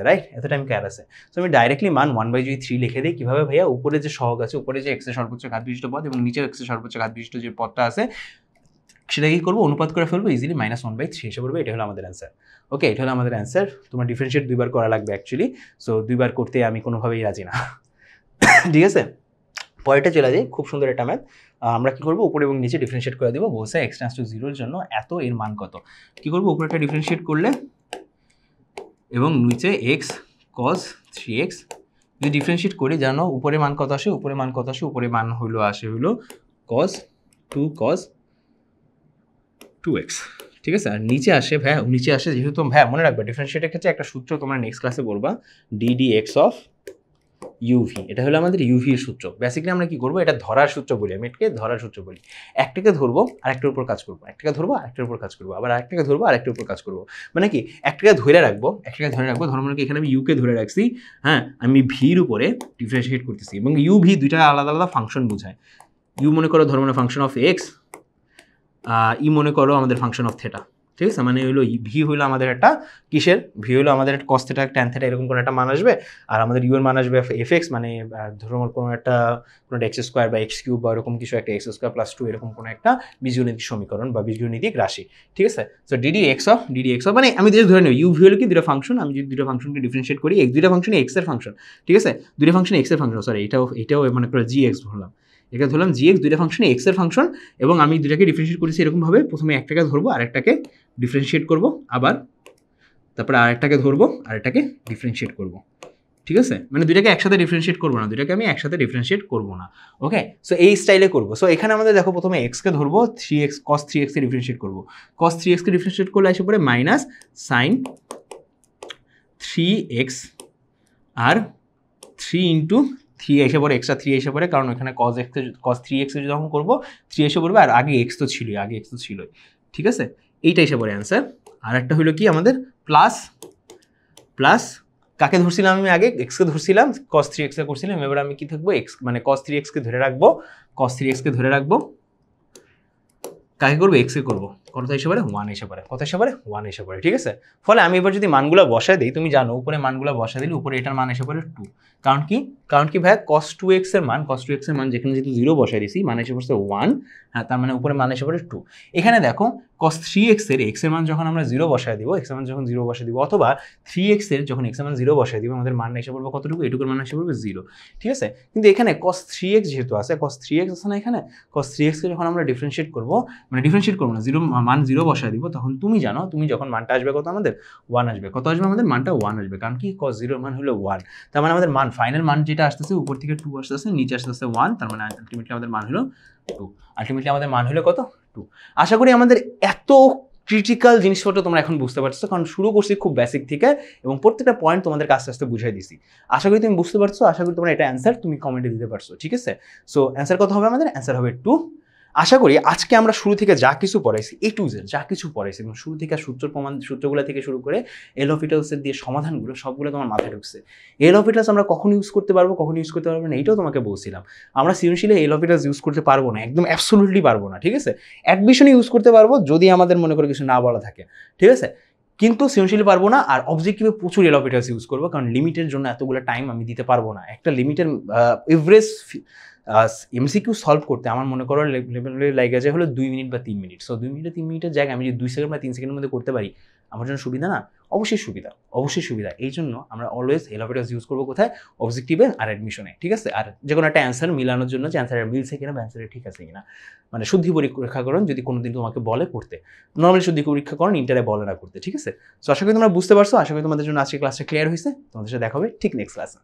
রাইট, এত টাইম কার আছে। তো আমি ডাইরেক্টলি মান 1/3 লিখে দিই। কিভাবে ভাইয়া, উপরে যে সহগ আছে, উপরে যে x এর সর্বোচ্চ ঘাত বিশিষ্ট পদ এবং নিচে x এর সর্বোচ্চ ঘাত বিশিষ্ট যে পদটা আছে সেটা কি করবো, অনুপাত করে ফেলবো, ইজিলি -1/3 এসে পড়বে। এটা হলো আমাদের অ্যান্সার। ওকে, এটা হলো আমাদের অ্যান্সার। তোমার ডিফারেন্সিয়েট দুইবার করা লাগবে অ্যাকচুয়ালি, সো দুইবার করতে আমি কোনোভাবেই রাজি না, ঠিক আছে। পরেরটা চলে যাই, খুব সুন্দর একটা ম্যাথ। আমরা কি করবো, উপরে এবং নিচে ডিফারেন্সিয়েট করে দিব। বলছে x টেন্ডস টু 0 এর জন্য এত, এর মান কত। কি করবো, উপরেটা ডিফারেন্সিয়েট করলে এবং নিচে x cos 3x যদি ডিফারেন্সিয়েট করি, জানো উপরে মান কত আসে, উপরে মান আসে হলো cos 2x, ঠিক আছে। আর নিচে আসে যেহেতু মনে রাখবে ডিফারেন্সিয়েটের ক্ষেত্রে একটা সূত্র তোমরা নেক্সট ক্লাসে বলবা, ddx অফ uv, এটা হলো আমাদের uv এর সূত্র। বেসিক্যালি আমরা কি করবো, এটা ধরার সূত্র বলি, আমি এটাকে ধরার সূত্র বলি। একটাকে ধরবো আরেকটার উপর কাজ করবো, আবার আরেকটাকে ধরবো আরেকটার উপর কাজ করবো। মানে কি, একটাকে ধরে রাখবো, ধরো মানে কি এখানে আমি u কে ধরে রাখছি, হ্যাঁ, আমি v এর উপরে ডিফারেন্সিয়েট করতেছি, এবং uv দুইটা আলাদা আলাদা ফাংশন বোঝায়। u মনে করো ধরো মানে ফাংশন অফ x, ই মনে করো আমাদের ফাংশন অফ থেটা, ঠিক আছে। মানে হলো ভি হইলো আমাদের একটা কিসের, ভি হলো আমাদের কস থেটা ট্যান থেটা এরকম কোনো একটা মান আসবে, আর আমাদের ইউ এর মান আসবে এফ এক্স, মানে ধরো কোনো একটা এক্স স্কোয়ার বা এক্স কিউব বা এরকম কিছু একটা, x² + 2 এরকম কোনো একটা বীজগণিতিক সমীকরণ বা বীজগণিতিক রাশি, ঠিক আছে। সো ডিডি এক্স অফ মানে আমি যদি ধরে নিই ইউ ভি হলো কি দুটো ফাংশন, আমি যদি দুটো ফাংশনকে ডিফারেন্সিয়েট করি, দুইটা ফাংশন এক্স এর ফাংশন, ঠিক আছে, দুইটা ফাংশন এক্স এর ফাংশন, সরি এটাও মানে করে জি এক্স ধরলাম, এটা ধরলাম জি এক্স, দুইটা ফাংশনে এক্স এর ফাংশন, এবং আমি দুটাকে ডিফারেন্সিয়েট করেছি এরকমভাবে, প্রথমে একটাকে ধরবো আরেকটাকে ডিফারেন্সিয়েট করব, আবার তারপরে আরেকটাকে ধরবো আরেকটাকে ডিফারেন্সিয়েট করব, ঠিক আছে। মানে দুইটাকে একসাথে ডিফারেন্সিয়েট করবো না, ওকে। সো এই স্টাইলে করবো। সো এখানে আমাদের দেখো প্রথমে এক্সকে ধরবো, 3x cos 3x কে ডিফারেন্সিয়েট করবো, cos 3x কে ডিফারেন্সিয়েট করলে আসে পরে মাইনাস sin 3x, আর 3 ইন্টু 3 এসে পড়ে, এক্সট্রা 3 এসে পড়ে, কারণ ওখানে cos 3x যখন করবো 3 এসে পড়বে, আর আগে x তো ছিলই, ঠিক আছে। এইটা এসে পড়ে অ্যান্সার। আর একটা হলো কি আমাদের প্লাস কাকে ধরছিলাম আমি আগে, x কে ধরছিলাম, cos 3x কে করছিলাম, এবার আমি কি থাকবো, x মানে cos 3x কে ধরে রাখবো, কাকে করবো, x কে করবো, কত এসে পড়ে 1 এসে পড়ে, ঠিক আছে। ফলে আমি এবার যদি মানগুলো বসায় দিই, তুমি জানো উপরে মানগুলো বসায় দিলে উপরে এটার মান এসে পড়ে 2, কারণ কি ভাই, cos 2x এর মান যেখানে যেহেতু 0 বসায় দিছি, মানে এসে পড়ছে 1, হ্যাঁ, তার মানে উপরে মান এসে পড়ে 2। এখানে দেখো cos 3x এর x এর মান যখন আমরা 0 বসায় দিব, অথবা 3x এর যখন x এর মান 0 বসায় দিব, আমাদের মান এসে পড়বে কতটুকু, এটুকুর মান এসে পড়বে 0, ঠিক আছে। কিন্তু এখানে cos 3x যেহেতু আছে, না, এখানে cos 3x কে যখন আমরা ডিফারেন্সিয়েট করবো না, 0 মান 0 বসায় দিব, তখন তুমি জানো, যখন মানটা আসবে কত, আমাদের 1 আসবে, আমাদের মানটা 1 আসবে, কারণ কি cos 0 মান হলো 1, তার মানে আমাদের মান ফাইনাল মান যেটা আসতেছে উপর থেকে 2 আসতেছে, নিচে আসতেছে 1, তার মানে আলটিমেটলি আমাদের মান হলো 2, কত 2। আশা করি আমাদের এত ক্রিটিক্যাল জিনিসপত্র তোমরা এখন বুঝতে পারছো, কারণ শুরু করছি খুব বেসিক থেকে, এবং প্রত্যেকটা পয়েন্ট তোমাদের আস্তে আস্তে বুঝাই দিছি। আশা করি তুমি বুঝতে পারছো, আশা করি তোমরা এটা অ্যান্সার তুমি কমেন্টে দিতে পারছো, ঠিক আছে। সো অ্যান্সার কত হবে আমাদের, অ্যান্সার হবে 2। আশা করি আজকে আমরা শুরু থেকে যা কিছু পড়াইছি, A to Z যা কিছু পড়াইছি, এবং শুরু থেকে সূত্রগুলো থেকে শুরু করে এল'হপিটালসের দিয়ে সমাধানগুলো সবগুলো তোমার মাথায় ঢুকছে। এল'হপিটালস আমরা কখন ইউজ করতে পারবো, না, এইটাও তোমাকে বলছিলাম। আমরা সৃজনশীলে এল'হপিটালস ইউজ করতে পারবো না, একদম অ্যাবসলিউটলি পারবো না, ঠিক আছে। অ্যাডমিশনে ইউজ করতে পারবো যদি আমাদের মনে করে কিছু না বলা থাকে, ঠিক আছে। কিন্তু সৃজনশীল পারবো না, আর অবজেক্টিভে প্রচুর এলোপেটাস ইউজ করবো, কারণ লিমিটের জন্য এতগুলো টাইম আমি দিতে পারবো না। একটা লিমিটের এভারেজ এমসিকিউ সলভ করতে আমার মনে করো লাগে যে হলো 2 মিনিট বা 3 মিনিট। সো 2 মিনিট 3 মিনিটের জায়গায় আমি যদি 2 সেকেন্ড বা 3 সেকেন্ডের মধ্যে করতে পারি, আমার জন্য সুবিধা না? অবশ্যই সুবিধা, অবশ্যই সুবিধা। এই জন্য আমরা অলওয়েজ এলোপেটাস ইউজ করবো কোথায়? অবজেক্টিভে আর অ্যাডমিশনে, ঠিক আছে? আর যে কোনো একটা অ্যান্সার মিলানোর জন্য যে অ্যান্সারের মিলছে কিনা বা অ্যান্সারের ঠিক আছে কিনা, মানে শুদ্ধি পরীক্ষাকরণ যদি কোনোদিন তোমাকে বলে করতে, নর্মালি শুদ্ধি পরীক্ষাকরণ ইন্টারে বলে না করতে, ঠিক আছে? সো আশা করি তোমরা বুঝতে পারছো, আশা করি তোমাদের জন্য আজকে ক্লাসটা ক্লিয়ার হয়েছে। তোমাদের সাথে দেখা হবে ঠিক নেক্সট ক্লাসে।